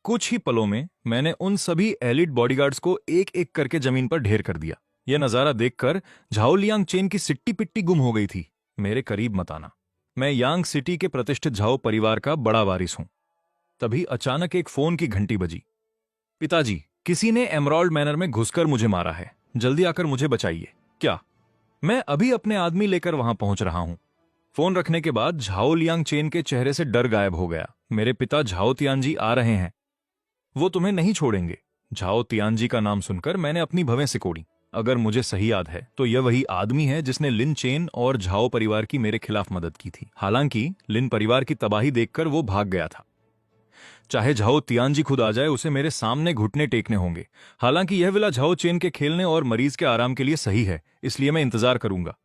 कुछ ही पलों में मैंने उन सभी एलिट बॉडीगार्ड्स को एक एक करके जमीन पर ढेर कर दिया। यह नजारा देखकर झाओ लियांग चेन की सिट्टी पिट्टी गुम हो गई थी। मेरे करीब मत आना। मैं यांग सिटी के प्रतिष्ठित झाओ परिवार का बड़ा वारिस हूं। तभी अचानक एक फोन की घंटी बजी। पिताजी, किसी ने एमराल्ड मैनर में घुसकर मुझे मारा है। जल्दी आकर मुझे बचाइए। क्या? मैं अभी अपने आदमी लेकर वहां पहुंच रहा हूं। फोन रखने के बाद झाओ लियांग चेन के चेहरे से डर गायब हो गया। मेरे पिता झाओ तियानजी आ रहे हैं। वो तुम्हें नहीं छोड़ेंगे। झाओ तियानजी का नाम सुनकर मैंने अपनी भवें सिकोड़ी। अगर मुझे सही याद है तो यह वही आदमी है जिसने लिन चेन और झाओ परिवार की मेरे खिलाफ मदद की थी। हालांकि लिन परिवार की तबाही देखकर वो भाग गया था। चाहे झाओ तियानजी खुद आ जाए, उसे मेरे सामने घुटने टेकने होंगे। हालांकि यह विला झाओ चेन के खेलने और मरीज के आराम के लिए सही है, इसलिए मैं इंतजार करूंगा।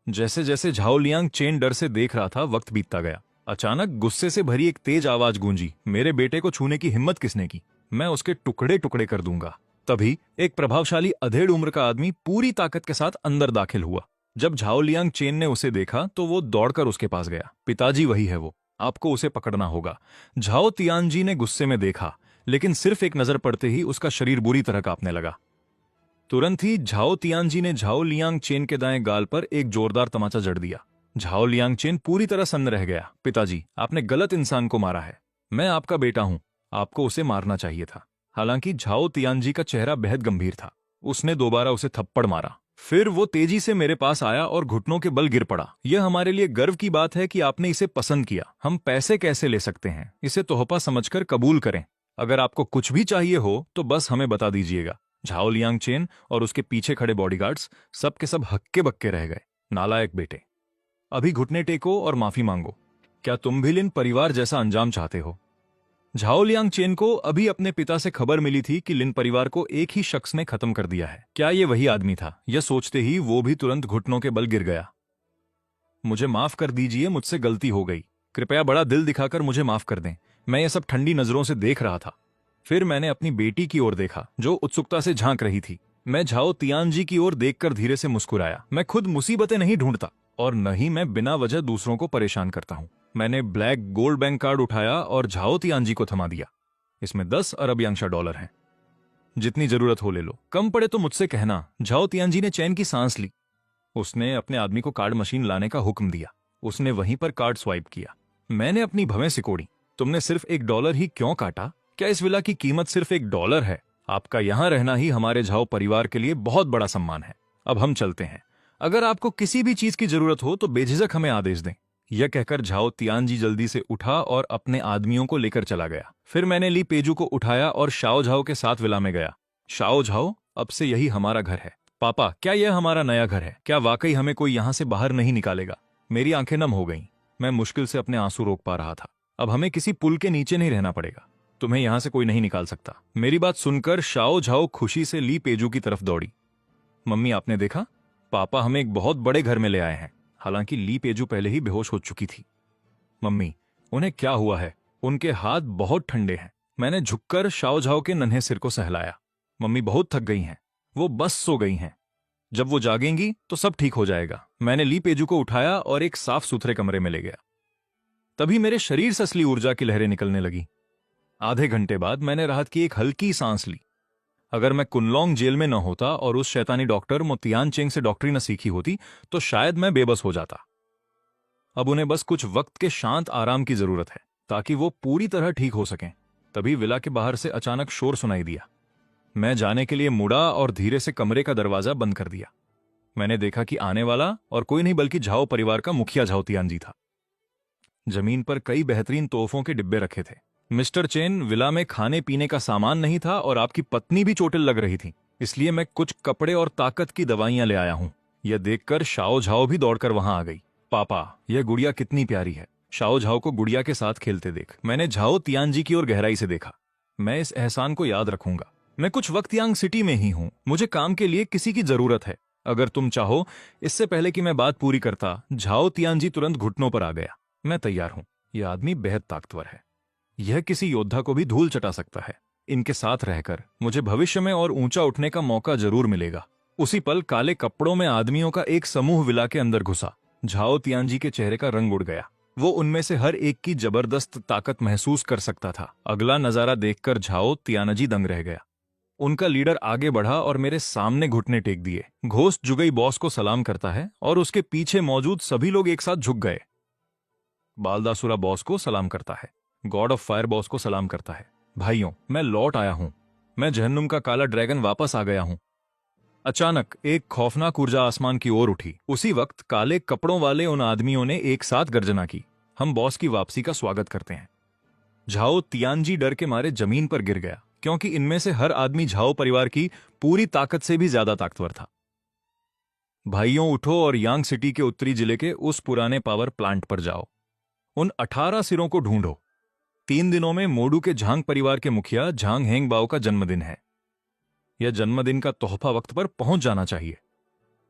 जैसे जैसे झाओ लियांग चेन डर से देख रहा था, वक्त बीतता गया। अचानक गुस्से से भरी एक तेज आवाज गूंजी। मेरे बेटे को छूने की हिम्मत किसने की? मैं उसके टुकड़े टुकड़े कर दूंगा। तभी एक प्रभावशाली अधेड़ उम्र का आदमी पूरी ताकत के साथ अंदर दाखिल हुआ। जब झाओ लियांग चेन ने उसे देखा तो वो दौड़कर उसके पास गया। पिताजी, वही है वो, आपको उसे पकड़ना होगा। झाओ तियानजी ने गुस्से में देखा, लेकिन सिर्फ एक नजर पड़ते ही उसका शरीर बुरी तरह कांपने लगा। तुरंत ही झाओ तियानजी ने झाओ लियांग चेन के दाएं गाल पर एक जोरदार तमाचा जड़ दिया। झाओ लियांग चेन पूरी तरह सन्न रह गया। पिताजी, आपने गलत इंसान को मारा है। मैं आपका बेटा हूं, आपको उसे मारना चाहिए था। हालांकि झाओ तियानजी का चेहरा बेहद गंभीर था। उसने दोबारा उसे थप्पड़ मारा। फिर वो तेजी से मेरे पास आया और घुटनों के बल गिर पड़ा। यह हमारे लिए गर्व की बात है कि आपने इसे पसंद किया। हम पैसे कैसे ले सकते हैं? इसे तोहफा समझकर कबूल करें। अगर आपको कुछ भी चाहिए हो तो बस हमें बता दीजिएगा। झाओ लियांग चेन और उसके पीछे खड़े बॉडीगार्ड्स सब के सब हक्के बक्के रह गए। नालायक बेटे, अभी घुटने टेको और माफी मांगो। क्या तुम भी लिन परिवार जैसा अंजाम चाहते हो? झाओ लियांग चेन को अभी अपने पिता से खबर मिली थी कि लिन परिवार को एक ही शख्स ने खत्म कर दिया है। क्या ये वही आदमी था? यह सोचते ही वो भी तुरंत घुटनों के बल गिर गया। मुझे माफ कर दीजिए, मुझसे गलती हो गई। कृपया बड़ा दिल दिखाकर मुझे माफ कर दें। मैं ये सब ठंडी नजरों से देख रहा था। फिर मैंने अपनी बेटी की ओर देखा जो उत्सुकता से झांक रही थी। मैं झाओ तियानजी की ओर देखकर धीरे से मुस्कुराया। मैं खुद मुसीबतें नहीं ढूंढता और न ही मैं बिना वजह दूसरों को परेशान करता हूं। मैंने ब्लैक गोल्ड बैंक कार्ड उठाया और झाओ तियानजी को थमा दिया। इसमें 10 अरब यांशा डॉलर हैं। जितनी जरूरत हो ले लो, कम पड़े तो मुझसे कहना। झाओ तियानजी ने चैन की सांस ली। उसने अपने आदमी को कार्ड मशीन लाने का हुक्म दिया। उसने वहीं पर कार्ड स्वाइप किया। मैंने अपनी भवें सिकोड़ी। तुमने सिर्फ $1 ही क्यों काटा? क्या इस विला की कीमत सिर्फ $1 है? आपका यहां रहना ही हमारे झाओ परिवार के लिए बहुत बड़ा सम्मान है। अब हम चलते हैं। अगर आपको किसी भी चीज की जरूरत हो तो बेझिझक हमें आदेश दें। यह कहकर झाओ तियानजी जल्दी से उठा और अपने आदमियों को लेकर चला गया। फिर मैंने ली पेजू को उठाया और शाओ झाओ के साथ विला में गया। शाओ झाओ, अब से यही हमारा घर है। पापा, क्या यह हमारा नया घर है? क्या वाकई हमें कोई यहां से बाहर नहीं निकालेगा? मेरी आंखें नम हो गईं। मैं मुश्किल से अपने आंसू रोक पा रहा था। अब हमें किसी पुल के नीचे नहीं रहना पड़ेगा। तुम्हें यहां से कोई नहीं निकाल सकता। मेरी बात सुनकर शाओ झाओ खुशी से ली पेजू की तरफ दौड़ी। मम्मी, आपने देखा? पापा हमें एक बहुत बड़े घर में ले आए हैं। हालांकि ली पेजू पहले ही बेहोश हो चुकी थी। मम्मी, उन्हें क्या हुआ है? उनके हाथ बहुत ठंडे हैं। मैंने झुककर शाओ झाओ के नन्हे सिर को सहलाया। मम्मी बहुत थक गई हैं। वो बस सो गई हैं। जब वो जागेंगी तो सब ठीक हो जाएगा। मैंने ली पेजू को उठाया और एक साफ सुथरे कमरे में ले गया। तभी मेरे शरीर से असली ऊर्जा की लहरें निकलने लगी। आधे घंटे बाद मैंने राहत की एक हल्की सांस ली। अगर मैं कुनलोंग जेल में न होता और उस शैतानी डॉक्टर मोतियान चेंग से डॉक्टरी न सीखी होती तो शायद मैं बेबस हो जाता। अब उन्हें बस कुछ वक्त के शांत आराम की जरूरत है ताकि वो पूरी तरह ठीक हो सकें। तभी विला के बाहर से अचानक शोर सुनाई दिया। मैं जाने के लिए मुड़ा और धीरे से कमरे का दरवाजा बंद कर दिया। मैंने देखा कि आने वाला और कोई नहीं बल्कि झाओ परिवार का मुखिया झाओ तियानजी था। जमीन पर कई बेहतरीन तोहफों के डिब्बे रखे थे। मिस्टर चेन, विला में खाने पीने का सामान नहीं था और आपकी पत्नी भी चोटिल लग रही थी, इसलिए मैं कुछ कपड़े और ताकत की दवाइयां ले आया हूं। यह देखकर शाओ झाओ भी दौड़कर वहां आ गई। पापा, यह गुड़िया कितनी प्यारी है। शाओ झाओ को गुड़िया के साथ खेलते देख मैंने झाओ तियानजी की ओर गहराई से देखा। मैं इस एहसान को याद रखूंगा। मैं कुछ वक्त यांग सिटी में ही हूं। मुझे काम के लिए किसी की जरूरत है। अगर तुम चाहो। इससे पहले कि मैं बात पूरी करता, झाओ तियानजी तुरंत घुटनों पर आ गया। मैं तैयार हूं। यह आदमी बेहद ताकतवर है। यह किसी योद्धा को भी धूल चटा सकता है। इनके साथ रहकर मुझे भविष्य में और ऊंचा उठने का मौका जरूर मिलेगा। उसी पल काले कपड़ों में आदमियों का एक समूह विला के अंदर घुसा। झाओ तियानजी के चेहरे का रंग उड़ गया। वो उनमें से हर एक की जबरदस्त ताकत महसूस कर सकता था। अगला नजारा देखकर झाओ तियानजी दंग रह गया। उनका लीडर आगे बढ़ा और मेरे सामने घुटने टेक दिए। घोस्ट जुगई बॉस को सलाम करता है और उसके पीछे मौजूद सभी लोग एक साथ झुक गए। बालदासुरा बॉस को सलाम करता है। गॉड ऑफ फायर बॉस को सलाम करता है। भाइयों, मैं लौट आया हूं। मैं जहन्नुम का काला ड्रैगन वापस आ गया हूं। अचानक एक खौफनाक ऊर्जा आसमान की ओर उठी। उसी वक्त काले कपड़ों वाले उन आदमियों ने एक साथ गर्जना की। हम बॉस की वापसी का स्वागत करते हैं। झाओ तियानजी डर के मारे जमीन पर गिर गया, क्योंकि इनमें से हर आदमी झाओ परिवार की पूरी ताकत से भी ज्यादा ताकतवर था। भाइयों, उठो और यांग सिटी के उत्तरी जिले के उस पुराने पावर प्लांट पर जाओ। उन 18 सिरों को ढूंढो। 3 दिनों में मोडू के झांग परिवार के मुखिया झांग हेंगबाओ का जन्मदिन है। यह जन्मदिन का तोहफा वक्त पर पहुंच जाना चाहिए।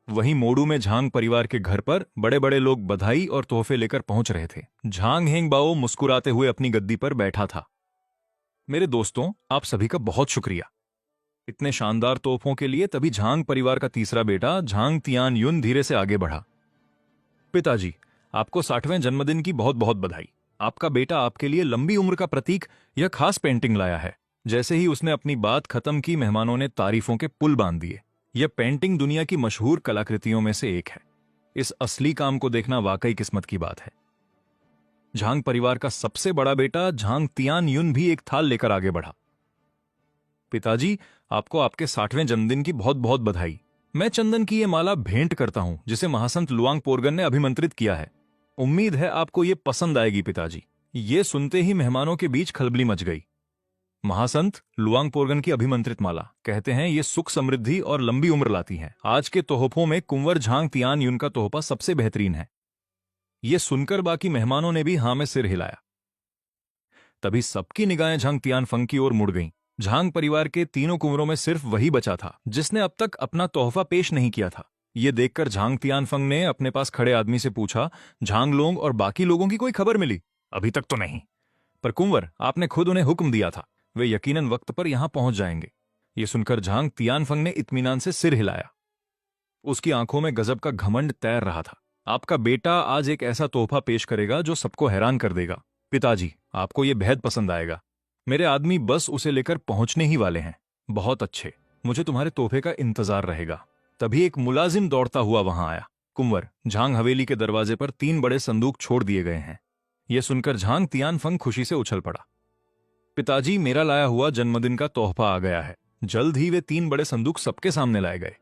वहीं मोडू में झांग परिवार के घर पर बड़े बड़े लोग बधाई और तोहफे लेकर पहुंच रहे थे। झांग हेंगबाओ मुस्कुराते हुए अपनी गद्दी पर बैठा था। मेरे दोस्तों, आप सभी का बहुत शुक्रिया इतने शानदार तोहफों के लिए। तभी झांग परिवार का तीसरा बेटा झांग तियान युन धीरे से आगे बढ़ा। पिताजी, आपको 60वें जन्मदिन की बहुत बहुत बधाई। आपका बेटा आपके लिए लंबी उम्र का प्रतीक यह खास पेंटिंग लाया है। जैसे ही उसने अपनी बात खत्म की, मेहमानों ने तारीफों के पुल बांध दिए। यह पेंटिंग दुनिया की मशहूर कलाकृतियों में से एक है। इस असली काम को देखना वाकई किस्मत की बात है। झांग परिवार का सबसे बड़ा बेटा झांग तियान युन भी एक थाल लेकर आगे बढ़ा। पिताजी, आपको आपके 60वें जन्मदिन की बहुत बहुत बधाई। मैं चंदन की ये माला भेंट करता हूं, जिसे महासंत लुआंग पोरगन ने अभिमंत्रित किया है। उम्मीद है आपको ये पसंद आएगी पिताजी। ये सुनते ही मेहमानों के बीच खलबली मच गई। महासंत लुआंग पोरगन की अभिमंत्रित माला, कहते हैं ये सुख समृद्धि और लंबी उम्र लाती है। आज के तोहफों में कुंवर झांग तियान युन का तोहफा सबसे बेहतरीन है। ये सुनकर बाकी मेहमानों ने भी हां में सिर हिलाया। तभी सबकी निगाहें झांग तियानफंग की ओर मुड़ गईं। झांग परिवार के तीनों कुंवरों में सिर्फ वही बचा था जिसने अब तक अपना तोहफा पेश नहीं किया था। ये देखकर झांग तियानफंग ने अपने पास खड़े आदमी से पूछा, झांग लोंग और बाकी लोगों की कोई खबर मिली? अभी तक तो नहीं, पर कुंवर, आपने खुद उन्हें हुक्म दिया था। वे यकीनन वक्त पर यहां पहुंच जाएंगे। ये सुनकर झांग तियानफंग ने इत्मीनान से सिर हिलाया। उसकी आंखों में गजब का घमंड तैर रहा था। आपका बेटा आज एक ऐसा तोहफा पेश करेगा जो सबको हैरान कर देगा। पिताजी, आपको यह बेहद पसंद आएगा। मेरे आदमी बस उसे लेकर पहुंचने ही वाले हैं। बहुत अच्छे, मुझे तुम्हारे तोहफे का इंतजार रहेगा। तभी एक मुलाजिम दौड़ता हुआ वहां आया। कुंवर, झांग हवेली के दरवाजे पर 3 बड़े संदूक छोड़ दिए गए हैं। यह सुनकर झांग तियानफंग खुशी से उछल पड़ा। पिताजी, मेरा लाया हुआ जन्मदिन का तोहफा आ गया है। जल्द ही वे 3 बड़े संदूक सबके सामने लाए गए।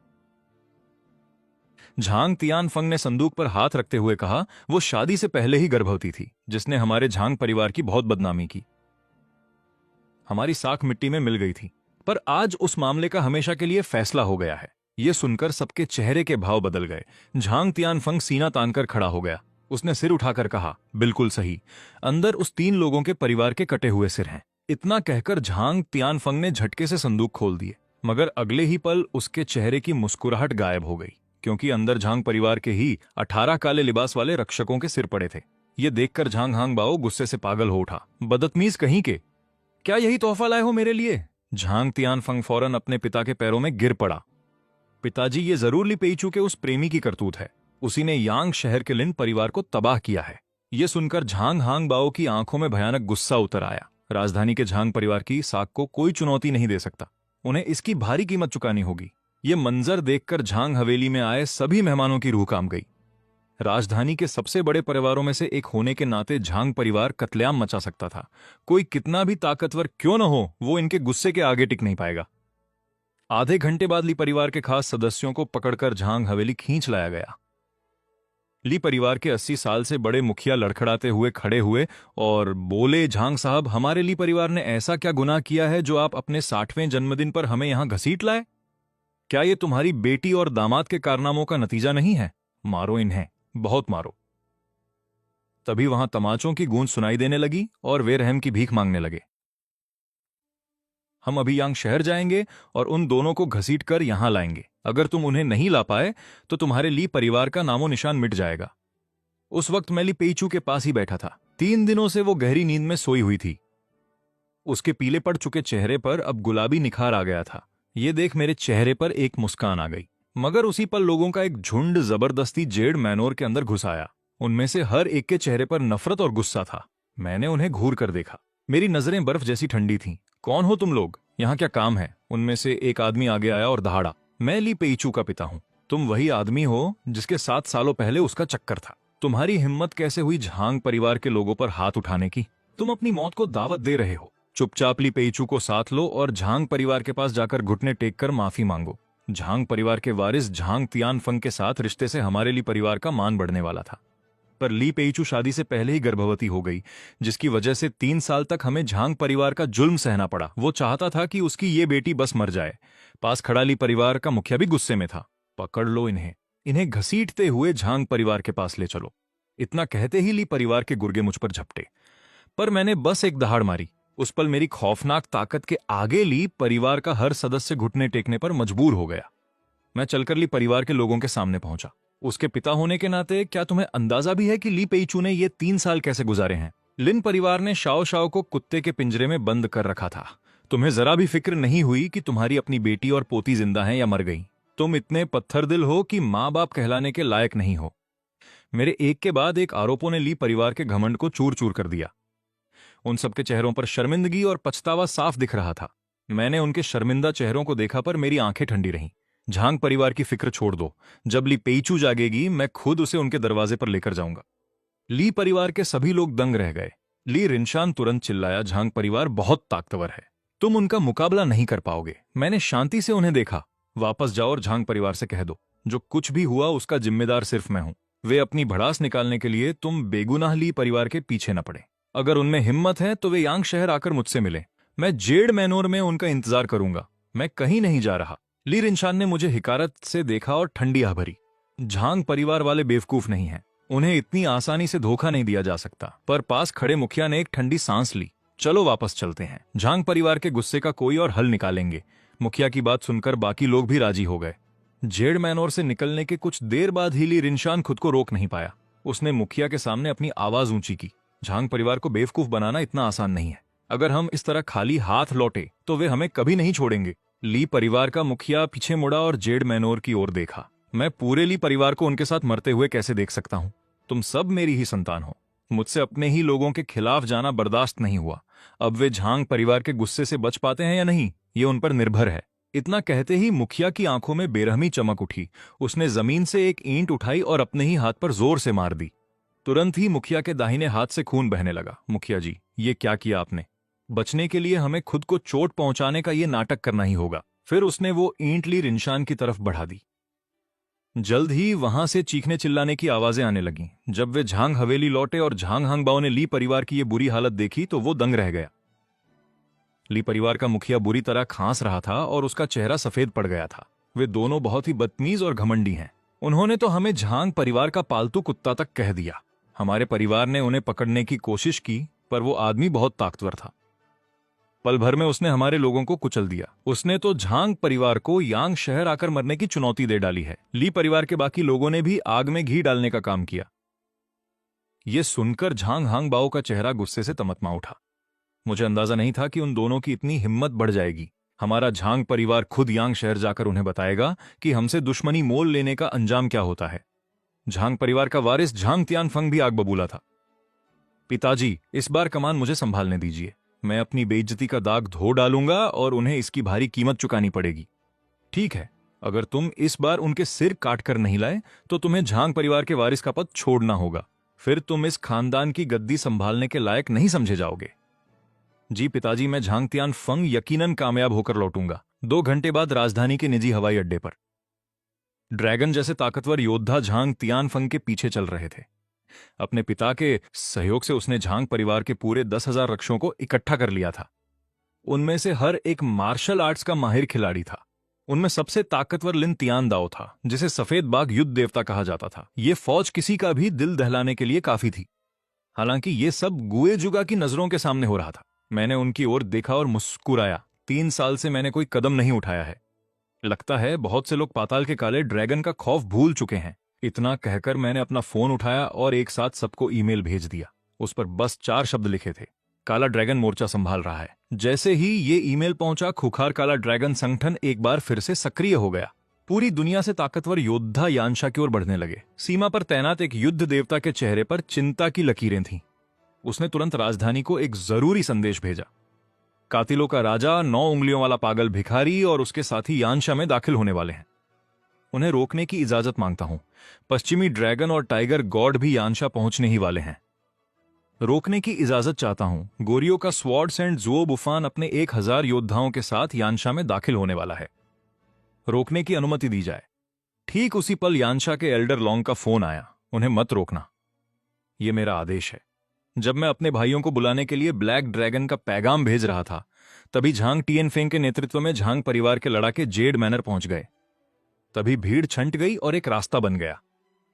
झांग तियानफंग ने संदूक पर हाथ रखते हुए कहा, वो शादी से पहले ही गर्भवती थी, जिसने हमारे झांग परिवार की बहुत बदनामी की। हमारी साख मिट्टी में मिल गई थी, पर आज उस मामले का हमेशा के लिए फैसला हो गया है। यह सुनकर सबके चेहरे के भाव बदल गए। झांग तियानफंग सीना तानकर खड़ा हो गया। उसने सिर उठाकर कहा, बिल्कुल सही, अंदर उस 3 लोगों के परिवार के कटे हुए सिर हैं। इतना कहकर झांग तियानफंग ने झटके से संदूक खोल दिए, मगर अगले ही पल उसके चेहरे की मुस्कुराहट गायब हो गई, क्योंकि अंदर झांग परिवार के ही 18 काले लिबास वाले रक्षकों के सिर पड़े थे। यह देखकर झांग हांगबाओ गुस्से से पागल हो उठा। बदतमीज कहीं के, क्या यही तोहफा लाए हो मेरे लिए? झांग तियानफंग फौरन अपने पिता के पैरों में गिर पड़ा। पिताजी, ये जरूर लिपेइचू के उस प्रेमी की करतूत है। उसी ने यांग शहर के लिन परिवार को तबाह किया है। यह सुनकर झांग हांगबाओ की आंखों में भयानक गुस्सा उतर आया। राजधानी के झांग परिवार की साख को कोई चुनौती नहीं दे सकता। उन्हें इसकी भारी कीमत चुकानी होगी। ये मंजर देखकर झांग हवेली में आए सभी मेहमानों की रूह कांप गई। राजधानी के सबसे बड़े परिवारों में से एक होने के नाते झांग परिवार कत्लेआम मचा सकता था। कोई कितना भी ताकतवर क्यों न हो, वो इनके गुस्से के आगे टिक नहीं पाएगा। आधे घंटे बाद ली परिवार के खास सदस्यों को पकड़कर झांग हवेली खींच लाया गया। ली परिवार के 80 साल से बड़े मुखिया लड़खड़ाते हुए खड़े हुए और बोले, झांग साहब, हमारे ली परिवार ने ऐसा क्या गुनाह किया है जो आप अपने 60वें जन्मदिन पर हमें यहां घसीट लाए? क्या ये तुम्हारी बेटी और दामाद के कारनामों का नतीजा नहीं है? मारो इन्हें, बहुत मारो। तभी वहां तमाचों की गूंज सुनाई देने लगी और वे रहम की भीख मांगने लगे। हम अभी यांग शहर जाएंगे और उन दोनों को घसीट कर यहां लाएंगे। अगर तुम उन्हें नहीं ला पाए तो तुम्हारे ली परिवार का नामो निशान मिट जाएगा। उस वक्त मैं ली पेईचू के पास ही बैठा था। 3 दिनों से वो गहरी नींद में सोई हुई थी। उसके पीले पड़ चुके चेहरे पर अब गुलाबी निखार आ गया था। ये देख मेरे चेहरे पर एक मुस्कान आ गई। मगर उसी पल लोगों का एक झुंड जबरदस्ती जेड मैनोर के अंदर घुस आया। उनमें से हर एक के चेहरे पर नफरत और गुस्सा था। मैंने उन्हें घूर कर देखा। मेरी नजरें बर्फ जैसी ठंडी थीं। कौन हो तुम लोग? यहाँ क्या काम है? उनमें से एक आदमी आगे आया और दहाड़ा, मैं ली पेईचू का पिता हूं। तुम वही आदमी हो जिसके 7 सालों पहले उसका चक्कर था। तुम्हारी हिम्मत कैसे हुई झांग परिवार के लोगों पर हाथ उठाने की? तुम अपनी मौत को दावत दे रहे हो। चुपचाप ली पेईचू को साथ लो और झांग परिवार के पास जाकर घुटने टेक कर माफी मांगो। झांग परिवार के वारिस झांग तियानफंग के साथ रिश्ते से हमारे ली परिवार का मान बढ़ने वाला था, पर ली पेईचू शादी से पहले ही गर्भवती हो गई, जिसकी वजह से 3 साल तक हमें झांग परिवार का जुल्म सहना पड़ा। वो चाहता था कि उसकी ये बेटी बस मर जाए। पास खड़ा ली परिवार का मुखिया भी गुस्से में था। पकड़ लो इन्हें, इन्हें घसीटते हुए झांग परिवार के पास ले चलो। इतना कहते ही ली परिवार के गुर्गे मुझ पर झपटे, पर मैंने बस एक दहाड़ मारी। उस पल मेरी खौफनाक ताकत के आगे ली परिवार का हर सदस्य घुटने टेकने पर मजबूर हो गया। मैं चलकर ली परिवार के लोगों के सामने पहुंचा। उसके पिता होने के नाते क्या तुम्हें अंदाजा भी है कि ली पेईचू ने ये 3 साल कैसे गुजारे हैं? लिन परिवार ने शाओ शाओ को कुत्ते के पिंजरे में बंद कर रखा था। तुम्हें जरा भी फिक्र नहीं हुई कि तुम्हारी अपनी बेटी और पोती जिंदा हैं या मर गई। तुम इतने पत्थरदिल हो कि माँ बाप कहलाने के लायक नहीं हो। मेरे एक के बाद एक आरोपों ने ली परिवार के घमंड को चूर चूर कर दिया। उन सबके चेहरों पर शर्मिंदगी और पछतावा साफ दिख रहा था। मैंने उनके शर्मिंदा चेहरों को देखा, पर मेरी आंखें ठंडी रहीं। झांग परिवार की फिक्र छोड़ दो। जब ली पेईचू जागेगी मैं खुद उसे उनके दरवाजे पर लेकर जाऊंगा। ली परिवार के सभी लोग दंग रह गए। ली रिनशान तुरंत चिल्लाया, झांग परिवार बहुत ताकतवर है, तुम उनका मुकाबला नहीं कर पाओगे। मैंने शांति से उन्हें देखा। वापस जाओ और झांग परिवार से कह दो, जो कुछ भी हुआ उसका जिम्मेदार सिर्फ मैं हूं। वे अपनी भड़ास निकालने के लिए तुम बेगुनाह ली परिवार के पीछे न पड़े। अगर उनमें हिम्मत है तो वे यांग शहर आकर मुझसे मिले। मैं जेड मैनोर में उनका इंतजार करूंगा। मैं कहीं नहीं जा रहा। ली रिनशान ने मुझे हिकारत से देखा और ठंडी आह भरी। झांग परिवार वाले बेवकूफ नहीं हैं। उन्हें इतनी आसानी से धोखा नहीं दिया जा सकता। पर पास खड़े मुखिया ने एक ठंडी सांस ली। चलो वापस चलते हैं। झांग परिवार के गुस्से का कोई और हल निकालेंगे। मुखिया की बात सुनकर बाकी लोग भी राजी हो गए। जेड मैनोर से निकलने के कुछ देर बाद ही ली रिनशान खुद को रोक नहीं पाया। उसने मुखिया के सामने अपनी आवाज ऊंची की। झांग परिवार को बेवकूफ बनाना इतना आसान नहीं है। अगर हम इस तरह खाली हाथ लौटे तो वे हमें कभी नहीं छोड़ेंगे। ली परिवार का मुखिया पीछे मुड़ा और जेड मैनोर की ओर देखा। मैं पूरे ली परिवार को उनके साथ मरते हुए कैसे देख सकता हूं? तुम सब मेरी ही संतान हो। मुझसे अपने ही लोगों के खिलाफ जाना बर्दाश्त नहीं हुआ। अब वे झांग परिवार के गुस्से से बच पाते हैं या नहीं, ये उन पर निर्भर है। इतना कहते ही मुखिया की आंखों में बेरहमी चमक उठी। उसने जमीन से एक ईंट उठाई और अपने ही हाथ पर जोर से मार दी। तुरंत ही मुखिया के दाहिने हाथ से खून बहने लगा। मुखिया जी, ये क्या किया आपने? बचने के लिए हमें खुद को चोट पहुंचाने का ये नाटक करना ही होगा। फिर उसने वो ईंट ली रिनशान की तरफ बढ़ा दी। जल्द ही वहां से चीखने चिल्लाने की आवाजें आने लगीं। जब वे झांग हवेली लौटे और झांग हांगबाओ ने ली परिवार की ये बुरी हालत देखी तो वो दंग रह गया। ली परिवार का मुखिया बुरी तरह खांस रहा था और उसका चेहरा सफेद पड़ गया था। वे दोनों बहुत ही बदतमीज और घमंडी हैं। उन्होंने तो हमें झांग परिवार का पालतू कुत्ता तक कह दिया। हमारे परिवार ने उन्हें पकड़ने की कोशिश की, पर वो आदमी बहुत ताकतवर था। पल भर में उसने हमारे लोगों को कुचल दिया। उसने तो झांग परिवार को यांग शहर आकर मरने की चुनौती दे डाली है। ली परिवार के बाकी लोगों ने भी आग में घी डालने का काम किया। यह सुनकर झांग हांगबाओ का चेहरा गुस्से से तमतमा उठा। मुझे अंदाजा नहीं था कि उन दोनों की इतनी हिम्मत बढ़ जाएगी। हमारा झांग परिवार खुद यांग शहर जाकर उन्हें बताएगा कि हमसे दुश्मनी मोल लेने का अंजाम क्या होता है। झांग परिवार का वारिस झांग तियानफंग भी आग बबूला था। पिताजी, इस बार कमान मुझे संभालने दीजिए। मैं अपनी बेइज्जती का दाग धो डालूंगा और उन्हें इसकी भारी कीमत चुकानी पड़ेगी। ठीक है, अगर तुम इस बार उनके सिर काट कर नहीं लाए तो तुम्हें झांग परिवार के वारिस का पद छोड़ना होगा। फिर तुम इस खानदान की गद्दी संभालने के लायक नहीं समझे जाओगे। जी पिताजी, मैं झांग तियानफंग यकीनन कामयाब होकर लौटूंगा। 2 घंटे बाद राजधानी के निजी हवाई अड्डे पर ड्रैगन जैसे ताकतवर योद्धा झांग तियानफंग के पीछे चल रहे थे। अपने पिता के सहयोग से उसने झांग परिवार के पूरे 10,000 रक्षों को इकट्ठा कर लिया था। उनमें से हर एक मार्शल आर्ट्स का माहिर खिलाड़ी था। उनमें सबसे ताकतवर लिन तियान दाओ था, जिसे सफेद बाघ युद्ध देवता कहा जाता था। ये फौज किसी का भी दिल दहलाने के लिए काफी थी। हालांकि ये सब गुए जुगा की नजरों के सामने हो रहा था। मैंने उनकी ओर देखा और मुस्कुराया। 3 साल से मैंने कोई कदम नहीं उठाया है। लगता है बहुत से लोग पाताल के काले ड्रैगन का खौफ भूल चुके हैं। इतना कहकर मैंने अपना फोन उठाया और एक साथ सबको ईमेल भेज दिया। उस पर बस 4 शब्द लिखे थे, काला ड्रैगन मोर्चा संभाल रहा है। जैसे ही ये ईमेल पहुंचा, खुखार काला ड्रैगन संगठन एक बार फिर से सक्रिय हो गया। पूरी दुनिया से ताकतवर योद्धा यानशा की ओर बढ़ने लगे। सीमा पर तैनात एक युद्ध देवता के चेहरे पर चिंता की लकीरें थीं। उसने तुरंत राजधानी को एक जरूरी संदेश भेजा। कातिलों का राजा, 9 उंगलियों वाला पागल भिखारी और उसके साथी यानशा में दाखिल होने वाले हैं। उन्हें रोकने की इजाजत मांगता हूं। पश्चिमी ड्रैगन और टाइगर गॉड भी यानशा पहुंचने ही वाले हैं। रोकने की इजाजत चाहता हूं। गोरियों का स्वॉर्ड्स एंड जुओ बुफान अपने 1000 योद्धाओं के साथ यानशा में दाखिल होने वाला है। रोकने की अनुमति दी जाए। ठीक उसी पल यानशा के एल्डर लॉन्ग का फोन आया। उन्हें मत रोकना, यह मेरा आदेश है। जब मैं अपने भाइयों को बुलाने के लिए ब्लैक ड्रैगन का पैगाम भेज रहा था, तभी झांग टिएनफेंग के नेतृत्व में झांग परिवार के लड़ाके जेड मैनर पहुंच गए। तभी भीड़ छंट गई और एक रास्ता बन गया।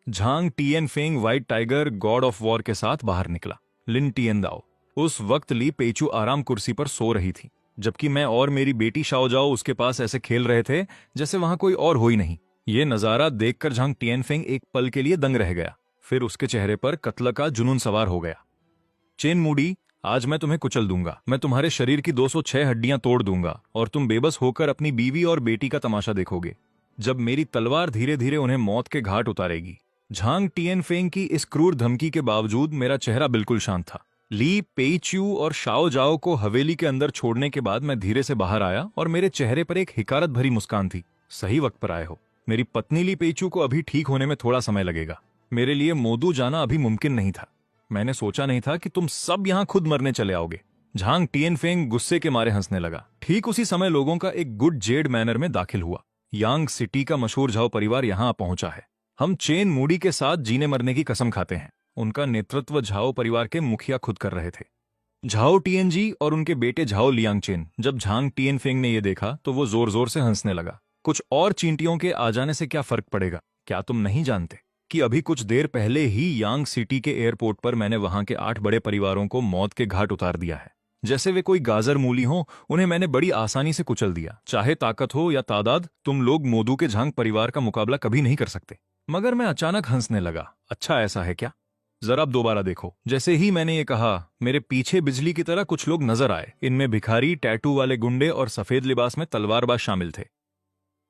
Zhang Tianfeng white tiger god of war के साथ बाहर निकला। लिन टिएनदाओ। उस वक्त ली पेचू आराम कुर्सी पर सो रही थी, जबकि मैं और मेरी बेटी शाओजाओ उसके पास ऐसे खेल रहे थे जैसे वहां कोई और हो ही नहीं। ये नजारा देखकर झांग टिएनफेंग एक पल के लिए दंग रह गया। फिर उसके चेहरे पर कत्ल का जुनून सवार हो गया। चेन मूडी, आज मैं तुम्हें कुचल दूंगा। मैं तुम्हारे शरीर की 206 हड्डियां तोड़ दूंगा और तुम बेबस होकर अपनी बीवी और बेटी का तमाशा देखोगे जब मेरी तलवार धीरे धीरे उन्हें मौत के घाट उतारेगी। झांग टिएनफेंग की इस क्रूर धमकी के बावजूद मेरा चेहरा बिल्कुल शांत था। ली पेइच्यू और शाओ जाओ को हवेली के अंदर छोड़ने के बाद मैं धीरे से बाहर आया और मेरे चेहरे पर एक हिकारत भरी मुस्कान थी। सही वक्त पर आए हो। मेरी पत्नी ली पेइच्यू को अभी ठीक होने में थोड़ा समय लगेगा। मेरे लिए मोदू जाना अभी मुमकिन नहीं था। मैंने सोचा नहीं था कि तुम सब यहां खुद मरने चले आओगे। झांग टिएनफेंग गुस्से के मारे हंसने लगा। ठीक उसी समय लोगों का एक गुड जेड मैनर में दाखिल हुआ। यांग सिटी का मशहूर झाओ परिवार यहां पहुंचा है। हम चेन मूडी के साथ जीने मरने की कसम खाते हैं। उनका नेतृत्व झाओ परिवार के मुखिया खुद कर रहे थे, झाओ टिएनजी और उनके बेटे झाओ लियांगचेन। जब झांग टिएनफेंग ने यह देखा तो वो जोर जोर से हंसने लगा। कुछ और चींटियों के आ जाने से क्या फर्क पड़ेगा? क्या तुम नहीं जानते कि अभी कुछ देर पहले ही यांग सिटी के एयरपोर्ट पर मैंने वहां के 8 बड़े परिवारों को मौत के घाट उतार दिया है। जैसे वे कोई गाजर मूली हो, उन्हें मैंने बड़ी आसानी से कुचल दिया। चाहे ताकत हो या तादाद, तुम लोग मोदू के झांग परिवार का मुकाबला कभी नहीं कर सकते। मगर मैं अचानक हंसने लगा। अच्छा ऐसा है क्या? जरा अब दोबारा देखो। जैसे ही मैंने ये कहा, मेरे पीछे बिजली की तरह कुछ लोग नजर आए। इनमें भिखारी, टैटू वाले गुंडे और सफेद लिबास में तलवारबाज शामिल थे।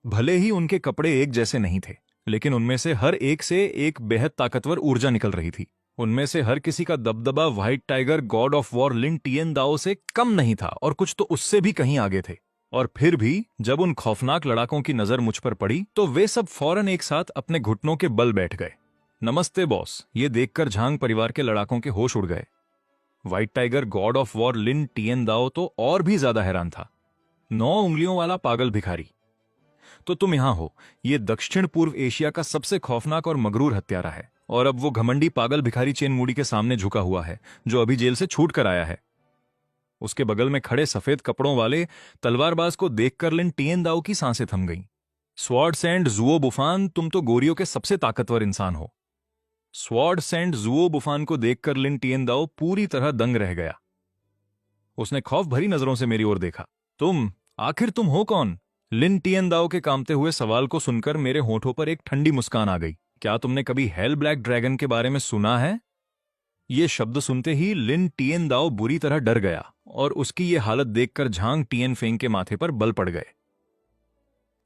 भले ही उनके कपड़े एक जैसे नहीं थे, लेकिन उनमें से हर एक से एक बेहद ताकतवर ऊर्जा निकल रही थी। उनमें से हर किसी का दबदबा white tiger god of war Lin Tiandao से कम नहीं था और कुछ तो उससे भी कहीं आगे थे। और फिर भी जब उन खौफनाक लड़ाकों की नजर मुझ पर पड़ी तो वे सब फौरन एक साथ अपने घुटनों के बल बैठ गए। नमस्ते बॉस। ये देखकर झांग परिवार के लड़ाकों के होश उड़ गए। White tiger god of war Lin Tiandao तो और भी ज्यादा हैरान था। 9 उंगलियों वाला पागल भिखारी, तो तुम यहां हो। ये दक्षिण पूर्व एशिया का सबसे खौफनाक और मगरूर हत्यारा है। और अब वो घमंडी पागल भिखारी चेन मूडी के सामने झुका हुआ है, जो अभी जेल से छूट कर आया है। उसके बगल में खड़े सफेद कपड़ों वाले तलवारबाज को देखकर लिन टिएनदाओ की सांसें थम गईं। स्वॉर्ड्स एंड जुओ बुफान, तुम तो गोरियों के सबसे ताकतवर इंसान हो। स्वॉर्ड्स एंड जुओ बुफान को देखकर लिन टिएनदाओ पूरी तरह दंग रह गया। उसने खौफ भरी नजरों से मेरी ओर देखा। आखिर तुम हो कौन? लिन टिएनदाओ के कांपते हुए सवाल को सुनकर मेरे होठों पर एक ठंडी मुस्कान आ गई। क्या तुमने कभी हेल ब्लैक ड्रैगन के बारे में सुना है? ये शब्द सुनते ही लिन टिएनदाओ बुरी तरह डर गया और उसकी ये हालत देखकर झांग टिएनफेंग के माथे पर बल पड़ गए।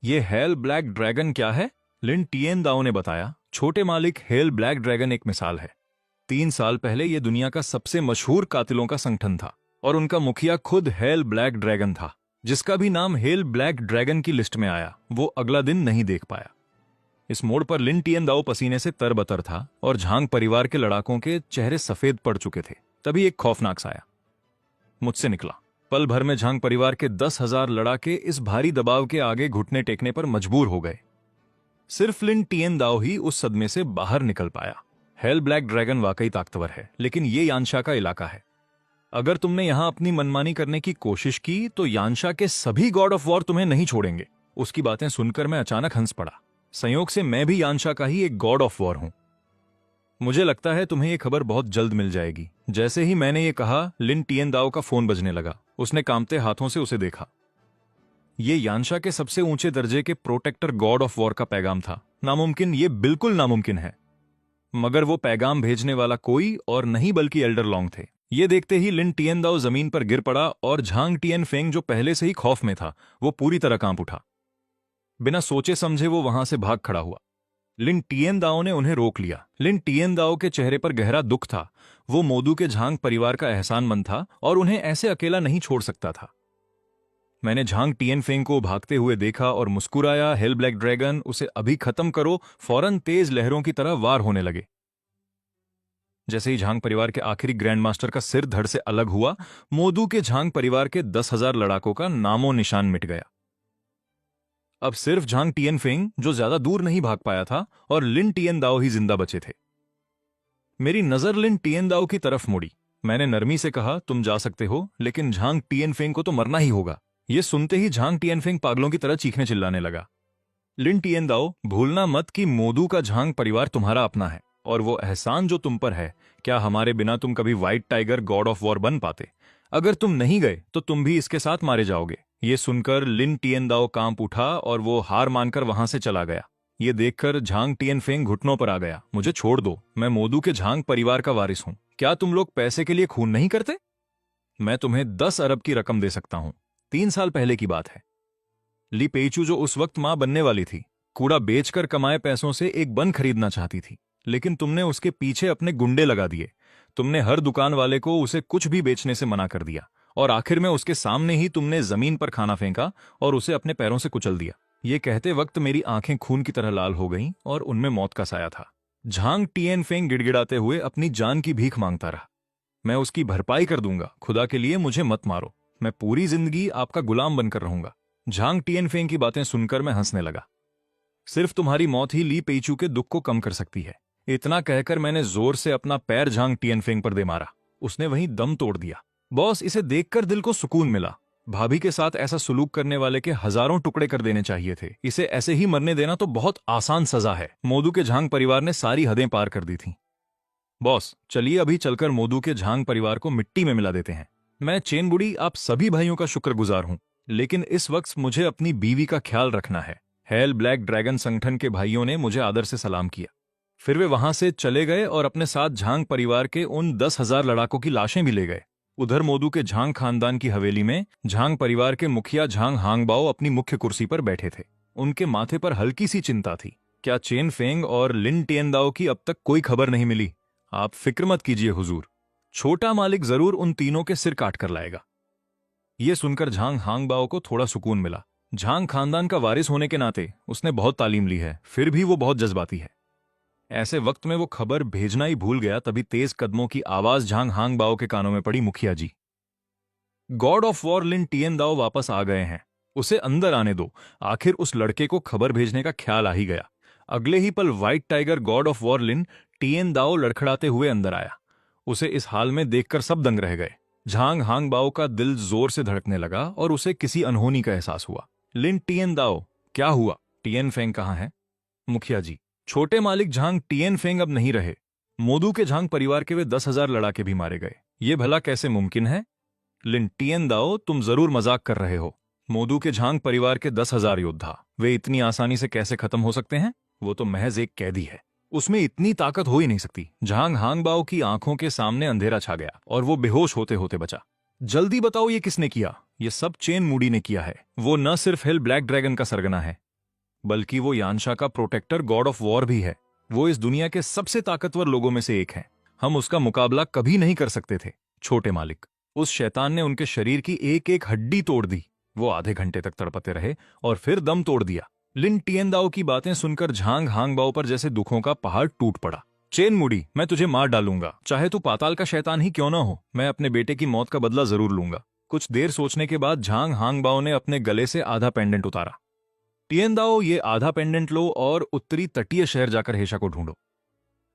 ये हेल ब्लैक ड्रैगन क्या है? लिन टिएनदाओ ने बताया। छोटे मालिक, हेल ब्लैक ड्रैगन एक मिसाल है। 3 साल पहले यह दुनिया का सबसे मशहूर कातिलों का संगठन था और उनका मुखिया खुद हेल ब्लैक ड्रैगन था। जिसका भी नाम हेल ब्लैक ड्रैगन की लिस्ट में आया, वो अगला दिन नहीं देख पाया। इस मोड़ पर लिन टिएनदाओ पसीने से तरबतर था और झांग परिवार के लड़ाकों के चेहरे सफेद पड़ चुके थे। तभी एक खौफनाक साया मुझसे निकला। पल भर में झांग परिवार के 10,000 लड़ाके इस भारी दबाव के आगे घुटने टेकने पर मजबूर हो गए। सिर्फ लिन टिएन दाओ ही उस सदमे से बाहर निकल पाया। हेल ब्लैक ड्रैगन वाकई ताकतवर है, लेकिन ये यानशा का इलाका है। अगर तुमने यहां अपनी मनमानी करने की कोशिश की तो यानशा के सभी गॉड ऑफ वॉर तुम्हें नहीं छोड़ेंगे। उसकी बातें सुनकर मैं अचानक हंस पड़ा। संयोग से मैं भी यानशा का ही एक गॉड ऑफ वॉर हूं। मुझे लगता है तुम्हें यह खबर बहुत जल्द मिल जाएगी। जैसे ही मैंने ये कहा, लिन टिएन दाओ का फोन बजने लगा। उसने कांपते हाथों से उसे देखा। ये यानशा के सबसे ऊंचे दर्जे के प्रोटेक्टर गॉड ऑफ वॉर का पैगाम था। नामुमकिन, ये बिल्कुल नामुमकिन है। मगर वो पैगाम भेजने वाला कोई और नहीं बल्कि एल्डर लॉन्ग थे। ये देखते ही लिन टिएन दाओ जमीन पर गिर पड़ा और झांग टिएन फेंग, जो पहले से ही खौफ में था, वो पूरी तरह कांप उठा। बिना सोचे समझे वो वहां से भाग खड़ा हुआ। लिन टिएन दाओ ने उन्हें रोक लिया। लिन टिएन दाओ के चेहरे पर गहरा दुख था। वो मोदू के झांग परिवार का एहसानमंद था और उन्हें ऐसे अकेला नहीं छोड़ सकता था। मैंने झांग टिएन फेंग को भागते हुए देखा और मुस्कुराया। हेल ब्लैक ड्रैगन, उसे अभी खत्म करो। फौरन तेज लहरों की तरह वार होने लगे। जैसे ही झांग परिवार के आखिरी ग्रैंड मास्टर का सिर धड़ से अलग हुआ, मोदू के झांग परिवार के 10,000 लड़ाकों का नामो निशान मिट गया। अब सिर्फ झांग टिएन फेंग, जो ज्यादा दूर नहीं भाग पाया था, और लिन टिएन दाओ ही जिंदा बचे थे। मेरी नजर लिन टिएन दाओ की तरफ मुड़ी। मैंने नरमी से कहा, तुम जा सकते हो, लेकिन झांग टिएन फेंग को तो मरना ही होगा। यह सुनते ही झांग टिएन फेंग पागलों की तरह चीखने चिल्लाने लगा। लिन टिएन दाओ, भूलना मत कि मोदू का झांग परिवार तुम्हारा अपना है, और वो एहसान जो तुम पर है, क्या हमारे बिना तुम कभी white tiger god of war बन पाते? अगर तुम नहीं गए तो तुम भी इसके साथ मारे जाओगे। ये सुनकर लिन टिएन दाओ कांप उठा और वो हार मानकर वहां से चला गया। ये देखकर झांग टिएन फेंग घुटनों पर आ गया। मुझे छोड़ दो, मैं मोदू के झांग परिवार का वारिस हूं। क्या तुम लोग पैसे के लिए खून नहीं करते? मैं तुम्हें 10 अरब की रकम दे सकता हूं। 3 साल पहले की बात है। ली पेइचू, जो उस वक्त मां बनने वाली थी, कूड़ा बेचकर कमाए पैसों से एक बन खरीदना चाहती थी, लेकिन तुमने उसके पीछे अपने गुंडे लगा दिए। तुमने हर दुकान वाले को उसे कुछ भी बेचने से मना कर दिया, और आखिर में उसके सामने ही तुमने जमीन पर खाना फेंका और उसे अपने पैरों से कुचल दिया। ये कहते वक्त मेरी आंखें खून की तरह लाल हो गईं और उनमें मौत का साया था। झांग टिएन फेंग गिड़गिड़ाते हुए अपनी जान की भीख मांगता रहा। मैं उसकी भरपाई कर दूंगा, खुदा के लिए मुझे मत मारो। मैं पूरी जिंदगी आपका गुलाम बनकर रहूंगा। झांग टिएन फेंग की बातें सुनकर मैं हंसने लगा। सिर्फ तुम्हारी मौत ही ली पेइचू के दुख को कम कर सकती है। इतना कहकर मैंने जोर से अपना पैर झांग टिएन फेंग पर दे मारा। उसने वहीं दम तोड़ दिया। बॉस, इसे देखकर दिल को सुकून मिला। भाभी के साथ ऐसा सुलूक करने वाले के हजारों टुकड़े कर देने चाहिए थे। इसे ऐसे ही मरने देना तो बहुत आसान सजा है। मोदू के झांग परिवार ने सारी हदें पार कर दी थीं। बॉस, चलिए अभी चलकर मोदू के झांग परिवार को मिट्टी में मिला देते हैं। मैं चेन बुड़ी आप सभी भाइयों का शुक्रगुजार हूं, लेकिन इस वक्त मुझे अपनी बीवी का ख्याल रखना है। हेल ब्लैक ड्रैगन संगठन के भाइयों ने मुझे आदर से सलाम किया। फिर वे वहां से चले गए और अपने साथ झांग परिवार के उन 10,000 लड़ाकों की लाशें भी ले गए। उधर मोदू के झांग खानदान की हवेली में झांग परिवार के मुखिया झांग हांगबाओ अपनी मुख्य कुर्सी पर बैठे थे। उनके माथे पर हल्की सी चिंता थी। क्या चेन फेंग और लिन टिएन दाओ की अब तक कोई खबर नहीं मिली? आप फिक्र मत कीजिए हुजूर, छोटा मालिक जरूर उन तीनों के सिर काट कर लाएगा। यह सुनकर झांग हांगबाओ को थोड़ा सुकून मिला। झांग खानदान का वारिस होने के नाते उसने बहुत तालीम ली है, फिर भी वो बहुत जज्बाती है। ऐसे वक्त में वो खबर भेजना ही भूल गया। तभी तेज कदमों की आवाज झांग हांगबाओ के कानों में पड़ी। मुखिया ji, god of war Lin TN Dao वापस आ गए हैं। उसे अंदर आने दो। आखिर उस लड़के को खबर भेजने का ख्याल आ ही गया। अगले ही पल white tiger god of war Lin TN Dao लड़खड़ाते हुए अंदर आया। उसे इस हाल में देखकर सब दंग रह गए। झांग हांगबाओ का दिल जोर से धड़कने लगा और उसे किसी अनहोनी का एहसास हुआ। लिन टिएन दाओ, क्या हुआ? टिएन फेंग कहाँ है? मुखिया जी, छोटे मालिक झांग टिएन फेंग अब नहीं रहे। मोदू के झांग परिवार के वे 10,000 लड़ाके भी मारे गए। ये भला कैसे मुमकिन है? लिन टिएन दाओ, तुम जरूर मजाक कर रहे हो। मोदू के झांग परिवार के 10,000 योद्धा, वे इतनी आसानी से कैसे खत्म हो सकते हैं? वो तो महज एक कैदी है, उसमें इतनी ताकत हो ही नहीं सकती। झांग हांगबाओ की आंखों के सामने अंधेरा छा गया और वो बेहोश होते होते बचा। जल्दी बताओ, ये किसने किया? ये सब चेन मूडी ने किया है। वो न सिर्फ हेल ब्लैक ड्रैगन का सरगना है, बल्कि वो यानशा का प्रोटेक्टर गॉड ऑफ वॉर भी है। वो इस दुनिया के सबसे ताकतवर लोगों में से एक है। हम उसका मुकाबला कभी नहीं कर सकते थे। छोटे मालिक, उस शैतान ने उनके शरीर की एक एक हड्डी तोड़ दी। वो आधे घंटे तक तड़पते रहे और फिर दम तोड़ दिया। लिन टिएन दाओ की बातें सुनकर झांग हांगबाओ पर जैसे दुखों का पहाड़ टूट पड़ा। चेन मुड़ी, मैं तुझे मार डालूंगा, चाहे तू पाताल का शैतान ही क्यों ना हो। मैं अपने बेटे की मौत का बदला जरूर लूंगा। कुछ देर सोचने के बाद झांग हांगबाओ ने अपने गले से आधा पेंडेंट उतारा। टिएनदाओ, ये आधा पेंडेंट लो और उत्तरी तटीय शहर जाकर हेशा को ढूंढो।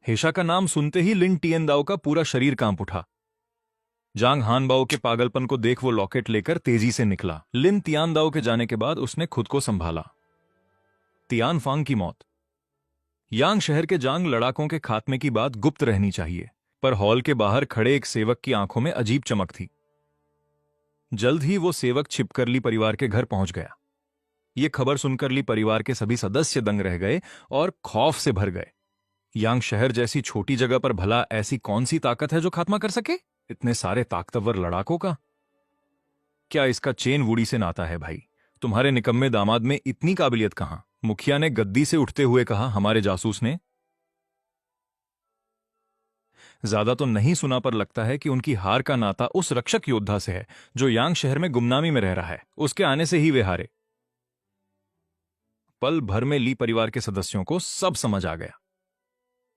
हेशा का नाम सुनते ही लिन टिएनदाओ का पूरा शरीर कांप उठा। जांग हानबाओ के पागलपन को देख वो लॉकेट लेकर तेजी से निकला। लिन तियानदाओ के जाने के बाद उसने खुद को संभाला। तियानफांग की मौत। यांग शहर के जांग लड़ाकों के खात्मे की बात गुप्त रहनी चाहिए, पर हॉल के बाहर खड़े एक सेवक की आंखों में अजीब चमक थी। जल्द ही वो सेवक छिपकर ली परिवार के घर पहुंच गया। ये खबर सुनकर ली परिवार के सभी सदस्य दंग रह गए और खौफ से भर गए। यांग शहर जैसी छोटी जगह पर भला ऐसी कौन सी ताकत है जो खात्मा कर सके? इतने सारे ताकतवर लड़ाकों का क्या इसका चेन वुडी से नाता है भाई? तुम्हारे निकम्मे दामाद में इतनी काबिलियत कहां? मुखिया ने गद्दी से उठते हुए कहा। हमारे जासूस ने ज्यादा तो नहीं सुना, पर लगता है कि उनकी हार का नाता उस रक्षक योद्धा से है जो यांग शहर में गुमनामी में रह रहा है। उसके आने से ही वे हारे। पल भर में ली परिवार के सदस्यों को सब समझ आ गया।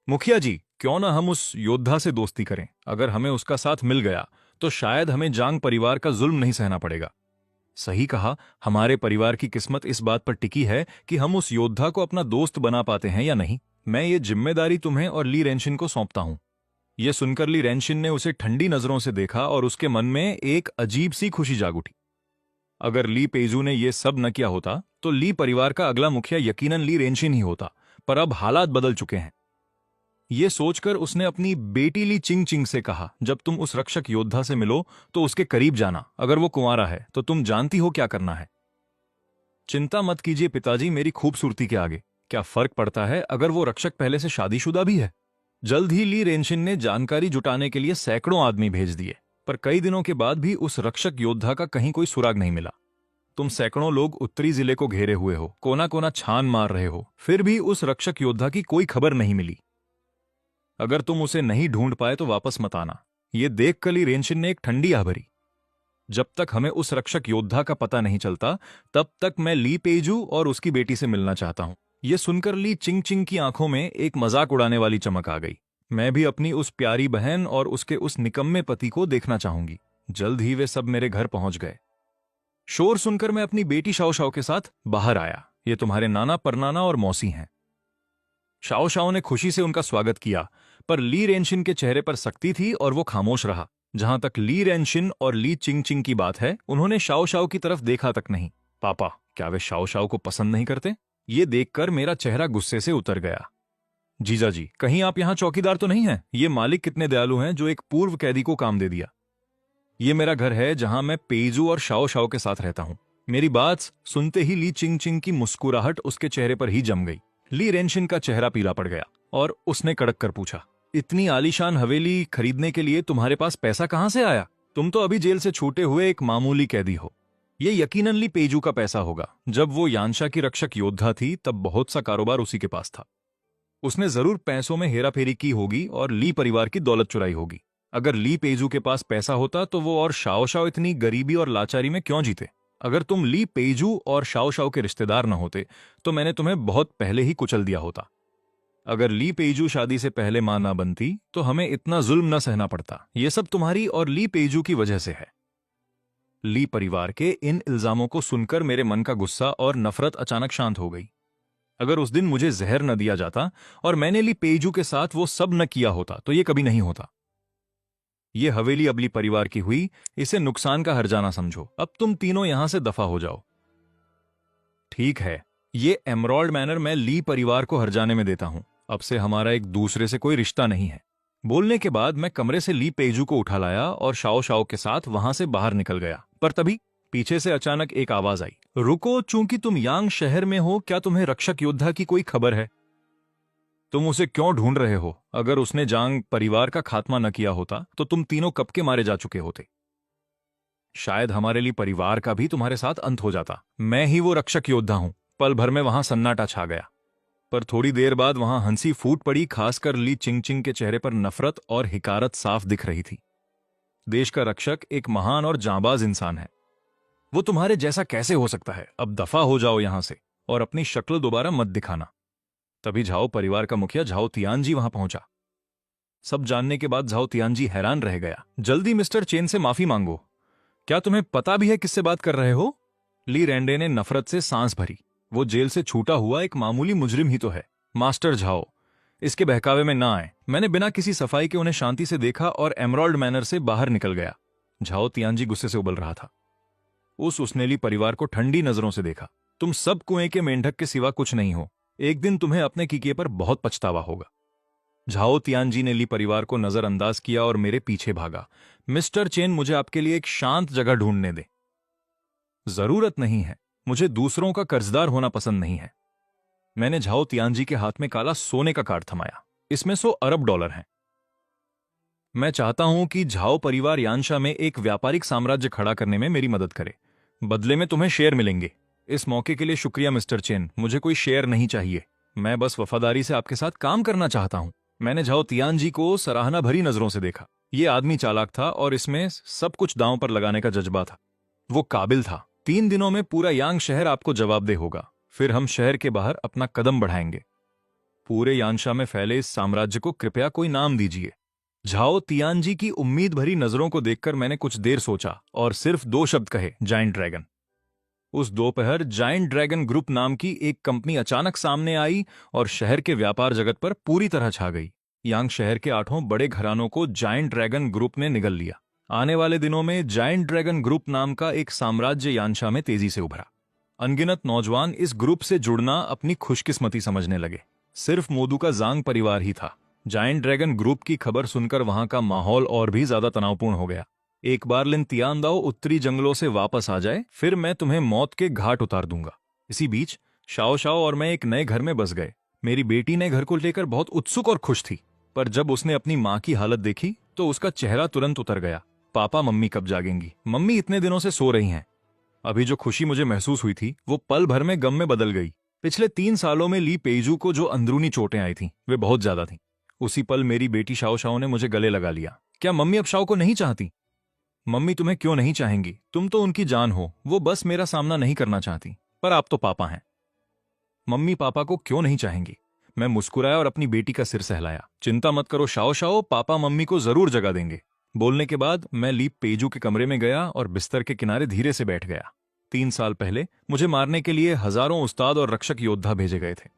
मुखिया जी, क्यों ना हम उस योद्धा से दोस्ती करें? अगर हमें उसका साथ मिल गया तो शायद हमें जांग परिवार का जुल्म नहीं सहना पड़ेगा। सही कहा, हमारे परिवार की किस्मत इस बात पर टिकी है कि हम उस योद्धा को अपना दोस्त बना पाते हैं या नहीं। मैं ये जिम्मेदारी तुम्हें और ली रेंशिन को सौंपता हूं। यह सुनकर ली रेंशिन ने उसे ठंडी नजरों से देखा और उसके मन में एक अजीब सी खुशी जाग उठी। अगर ली पेजू ने यह सब न किया होता तो ली परिवार का अगला मुखिया यकीनन ली रेंशिन ही होता, पर अब हालात बदल चुके हैं। यह सोचकर उसने अपनी बेटी ली चिंग चिंग से कहा, जब तुम उस रक्षक योद्धा से मिलो तो उसके करीब जाना। अगर वो कुंवारा है तो तुम जानती हो क्या करना है। चिंता मत कीजिए पिताजी, मेरी खूबसूरती के आगे क्या फर्क पड़ता है अगर वो रक्षक पहले से शादीशुदा भी है। जल्द ही ली रेंशिन ने जानकारी जुटाने के लिए सैकड़ों आदमी भेज दिए, पर कई दिनों के बाद भी उस रक्षक योद्धा का कहीं कोई सुराग नहीं मिला। तुम सैकड़ों लोग उत्तरी जिले को घेरे हुए हो, कोना कोना छान मार रहे हो, फिर भी उस रक्षक योद्धा की कोई खबर नहीं मिली। अगर तुम उसे नहीं ढूंढ पाए तो वापस मत आना। यह देखकर ली रेंशिन ने एक ठंडी आह भरी। जब तक हमें उस रक्षक योद्धा का पता नहीं चलता तब तक मैं ली पेजू और उसकी बेटी से मिलना चाहता हूं। यह सुनकर ली चिंग चिंग की आंखों में एक मजाक उड़ाने वाली चमक आ गई। मैं भी अपनी उस प्यारी बहन और उसके उस निकम्मे पति को देखना चाहूंगी। जल्द ही वे सब मेरे घर पहुंच गए। शोर सुनकर मैं अपनी बेटी शाओ शाओ के साथ बाहर आया। ये तुम्हारे नाना, परनाना और मौसी हैं। शाओ शाओ ने खुशी से उनका स्वागत किया, पर ली रेंशिन के चेहरे पर सख्ती थी और वो खामोश रहा। जहां तक ली रेंशिन और ली चिंग चिंग की बात है, उन्होंने शाओ शाओ की तरफ देखा तक नहीं। पापा, क्या वे शाओ शाओ को पसंद नहीं करते? ये देखकर मेरा चेहरा गुस्से से उतर गया। जीजा जी, कहीं आप यहां चौकीदार तो नहीं हैं? ये मालिक कितने दयालु हैं जो एक पूर्व कैदी को काम दे दिया। ये मेरा घर है जहां मैं पेजू और शाओ शाओ के साथ रहता हूं। मेरी बात सुनते ही ली चिंग चिंग की मुस्कुराहट उसके चेहरे पर ही जम गई। ली रेंशिन का चेहरा पीला पड़ गया और उसने कड़क कर पूछा, इतनी आलीशान हवेली खरीदने के लिए तुम्हारे पास पैसा कहां से आया? तुम तो अभी जेल से छूटे हुए एक मामूली कैदी हो। ये यकीनन ली पेजू का पैसा होगा। जब वो यानशा की रक्षक योद्धा थी तब बहुत सा कारोबार उसी के पास था। उसने जरूर पैसों में हेराफेरी की होगी और ली परिवार की दौलत चुराई होगी। अगर ली पेजू के पास पैसा होता तो वो और शाओ शाओ इतनी गरीबी और लाचारी में क्यों जीते? अगर तुम ली पेजू और शाओ शाओ के रिश्तेदार न होते तो मैंने तुम्हें बहुत पहले ही कुचल दिया होता। अगर ली पेजू शादी से पहले मां ना बनती तो हमें इतना जुल्म न सहना पड़ता। यह सब तुम्हारी और ली पेजू की वजह से है। ली परिवार के इन इल्जामों को सुनकर मेरे मन का गुस्सा और नफरत अचानक शांत हो गई। अगर उस दिन मुझे जहर न दिया जाता और मैंने ली पेजू के साथ वो सब न किया होता तो ये कभी नहीं होता। ये हवेली अब ली परिवार की हुई, इसे नुकसान का हर्जाना समझो। अब तुम तीनों यहां से दफा हो जाओ। ठीक है, ये एमरॉल्ड मैनर मैं ली परिवार को हर्जाने में देता हूं। अब से हमारा एक दूसरे से कोई रिश्ता नहीं है। बोलने के बाद मैं कमरे से ली पेजू को उठा लाया और शाओ शाओ के साथ वहां से बाहर निकल गया। पर तभी पीछे से अचानक एक आवाज आई, रुको, चूंकि तुम यांग शहर में हो, क्या तुम्हें रक्षक योद्धा की कोई खबर है? तुम उसे क्यों ढूंढ रहे हो? अगर उसने जांग परिवार का खात्मा न किया होता तो तुम तीनों कब के मारे जा चुके होते। शायद हमारे लिए परिवार का भी तुम्हारे साथ अंत हो जाता। मैं ही वो रक्षक योद्धा हूं। पल भर में वहां सन्नाटा छा गया, पर थोड़ी देर बाद वहां हंसी फूट पड़ी। खासकर ली चिंग चिंग के चेहरे पर नफरत और हिकारत साफ दिख रही थी। देश का रक्षक एक महान और जांबाज इंसान है। वो तुम्हारे जैसा कैसे हो सकता है? अब दफा हो जाओ यहां से और अपनी शक्ल दोबारा मत दिखाना। तभी झाओ परिवार का मुखिया झाओ तियानजी वहां पहुंचा। सब जानने के बाद झाओ तियानजी हैरान रह गया। जल्दी मिस्टर चेन से माफी मांगो। क्या तुम्हें पता भी है किससे बात कर रहे हो? ली रैंडे ने नफरत से सांस भरी। वो जेल से छूटा हुआ एक मामूली मुजरिम ही तो है। मास्टर झाओ, इसके बहकावे में ना आए। मैंने बिना किसी सफाई के उन्हें शांति से देखा और एमराल्ड मैनर से बाहर निकल गया। झाओ तियानजी गुस्से से उबल रहा था। उस उसनेली परिवार को ठंडी नजरों से देखा। तुम सब कुएं के मेंढक के सिवा कुछ नहीं हो। एक दिन तुम्हें अपने किए पर बहुत पछतावा होगा। झाओ तियानजी ने ली परिवार को नजरअंदाज किया और मेरे पीछे भागा। मिस्टर चेन, मुझे आपके लिए एक शांत जगह ढूंढने दे। जरूरत नहीं है। मुझे दूसरों का कर्जदार होना पसंद नहीं है। मैंने झाओ तियानजी के हाथ में काला सोने का कार्ड थमाया। इसमें 100 अरब डॉलर हैं। मैं चाहता हूं कि झाओ परिवार यानशा में एक व्यापारिक साम्राज्य खड़ा करने में मेरी मदद करे। बदले में तुम्हें शेयर मिलेंगे। इस मौके के लिए शुक्रिया मिस्टर चेन, मुझे कोई शेयर नहीं चाहिए। मैं बस वफादारी से आपके साथ काम करना चाहता हूं। मैंने झाओ तियानजी को सराहना भरी नजरों से देखा। ये आदमी चालाक था और इसमें सब कुछ दांव पर लगाने का जज्बा था। वो काबिल था। 3 दिनों में पूरा यांग शहर आपको जवाबदेह होगा। फिर हम शहर के बाहर अपना कदम बढ़ाएंगे। पूरे यानशा में फैले इस साम्राज्य को कृपया कोई नाम दीजिए। झाओ तियानजी की उम्मीद भरी नजरों को देखकर मैंने कुछ देर सोचा और सिर्फ 2 शब्द कहे, जायंट ड्रैगन। उस दोपहर जायंट ड्रैगन ग्रुप नाम की एक कंपनी अचानक सामने आई और शहर के व्यापार जगत पर पूरी तरह छा गई। यांग शहर के 8 बड़े घरानों को जायंट ड्रैगन ग्रुप ने निगल लिया। आने वाले दिनों में जायंट ड्रैगन ग्रुप नाम का एक साम्राज्य यानशा में तेजी से उभरा। अनगिनत नौजवान इस ग्रुप से जुड़ना अपनी खुशकिस्मती समझने लगे। सिर्फ मोदू का जांग परिवार ही था। जायंट ड्रैगन ग्रुप की खबर सुनकर वहां का माहौल और भी ज्यादा तनावपूर्ण हो गया। एक बार लिन तियानदाओ उत्तरी जंगलों से वापस आ जाए, फिर मैं तुम्हें मौत के घाट उतार दूंगा। इसी बीच शाओ शाओ और मैं एक नए घर में बस गए। मेरी बेटी ने घर को लेकर बहुत उत्सुक और खुश थी, पर जब उसने अपनी माँ की हालत देखी तो उसका चेहरा तुरंत उतर गया। पापा, मम्मी कब जागेंगी? मम्मी इतने दिनों से सो रही हैं। अभी जो खुशी मुझे महसूस हुई थी वो पल भर में गम में बदल गई। पिछले 3 सालों में ली पेइजू को जो अंदरूनी चोटें आई थीं, वे बहुत ज्यादा थीं। उसी पल मेरी बेटी शाओ शाओ ने मुझे गले लगा लिया। क्या मम्मी अब शाओ को नहीं चाहती? मम्मी तुम्हें क्यों नहीं चाहेंगी? तुम तो उनकी जान हो। वो बस मेरा सामना नहीं करना चाहती। पर आप तो पापा हैं। मम्मी पापा को क्यों नहीं चाहेंगी? मैं मुस्कुराया और अपनी बेटी का सिर सहलाया। चिंता मत करो शाओ शाओ, पापा मम्मी को जरूर जगा देंगे। बोलने के बाद मैं ली पेइजू के कमरे में गया और बिस्तर के किनारे धीरे से बैठ गया। 3 साल पहले मुझे मारने के लिए हजारों उस्ताद और रक्षक योद्धा भेजे गए थे।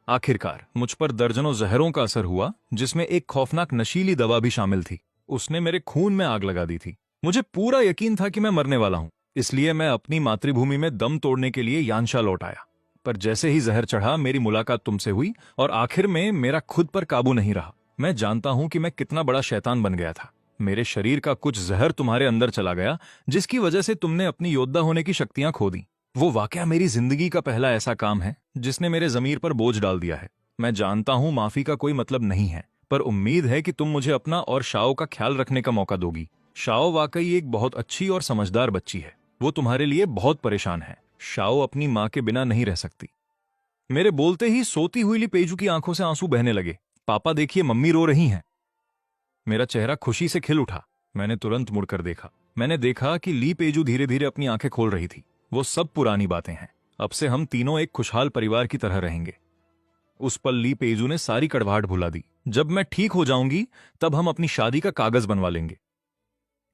आखिरकार मुझ पर दर्जनों जहरों का असर हुआ, जिसमें एक खौफनाक नशीली दवा भी शामिल थी। उसने मेरे खून में आग लगा दी थी। मुझे पूरा यकीन था कि मैं मरने वाला हूं, इसलिए मैं अपनी मातृभूमि में दम तोड़ने के लिए यानशा लौट आया। पर जैसे ही जहर चढ़ा, मेरी मुलाकात तुमसे हुई और आखिर में मेरा खुद पर काबू नहीं रहा। मैं जानता हूं कि मैं कितना बड़ा शैतान बन गया था। मेरे शरीर का कुछ जहर तुम्हारे अंदर चला गया, जिसकी वजह से तुमने अपनी योद्धा होने की शक्तियां खो दी। वो वाकया मेरी जिंदगी का पहला ऐसा काम है जिसने मेरे जमीर पर बोझ डाल दिया है। मैं जानता हूं माफी का कोई मतलब नहीं है, पर उम्मीद है कि तुम मुझे अपना और शाओ का ख्याल रखने का मौका दोगी। शाओ वाकई एक बहुत अच्छी और समझदार बच्ची है। वो तुम्हारे लिए बहुत परेशान है। शाओ अपनी माँ के बिना नहीं रह सकती। मेरे बोलते ही सोती हुई ली पेइजू की आंखों से आंसू बहने लगे। पापा देखिए, मम्मी रो रही हैं। मेरा चेहरा खुशी से खिल उठा। मैंने तुरंत मुड़कर देखा। मैंने देखा कि ली पेइजू धीरे धीरे अपनी आंखें खोल रही थी। वो सब पुरानी बातें हैं। अब से हम तीनों एक खुशहाल परिवार की तरह रहेंगे। उस पल ली पेइजू ने सारी कड़वाहट भुला दी। जब मैं ठीक हो जाऊंगी तब हम अपनी शादी का कागज बनवा लेंगे।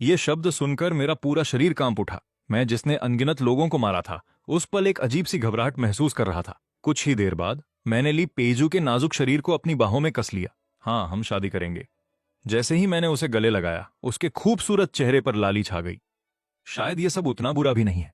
ये शब्द सुनकर मेरा पूरा शरीर कांप उठा। मैं जिसने अनगिनत लोगों को मारा था, उस पल एक अजीब सी घबराहट महसूस कर रहा था। कुछ ही देर बाद मैंने ली पेइजू के नाजुक शरीर को अपनी बाहों में कस लिया। हाँ, हम शादी करेंगे। जैसे ही मैंने उसे गले लगाया, उसके खूबसूरत चेहरे पर लाली छा गई। शायद ये सब उतना बुरा भी नहीं है।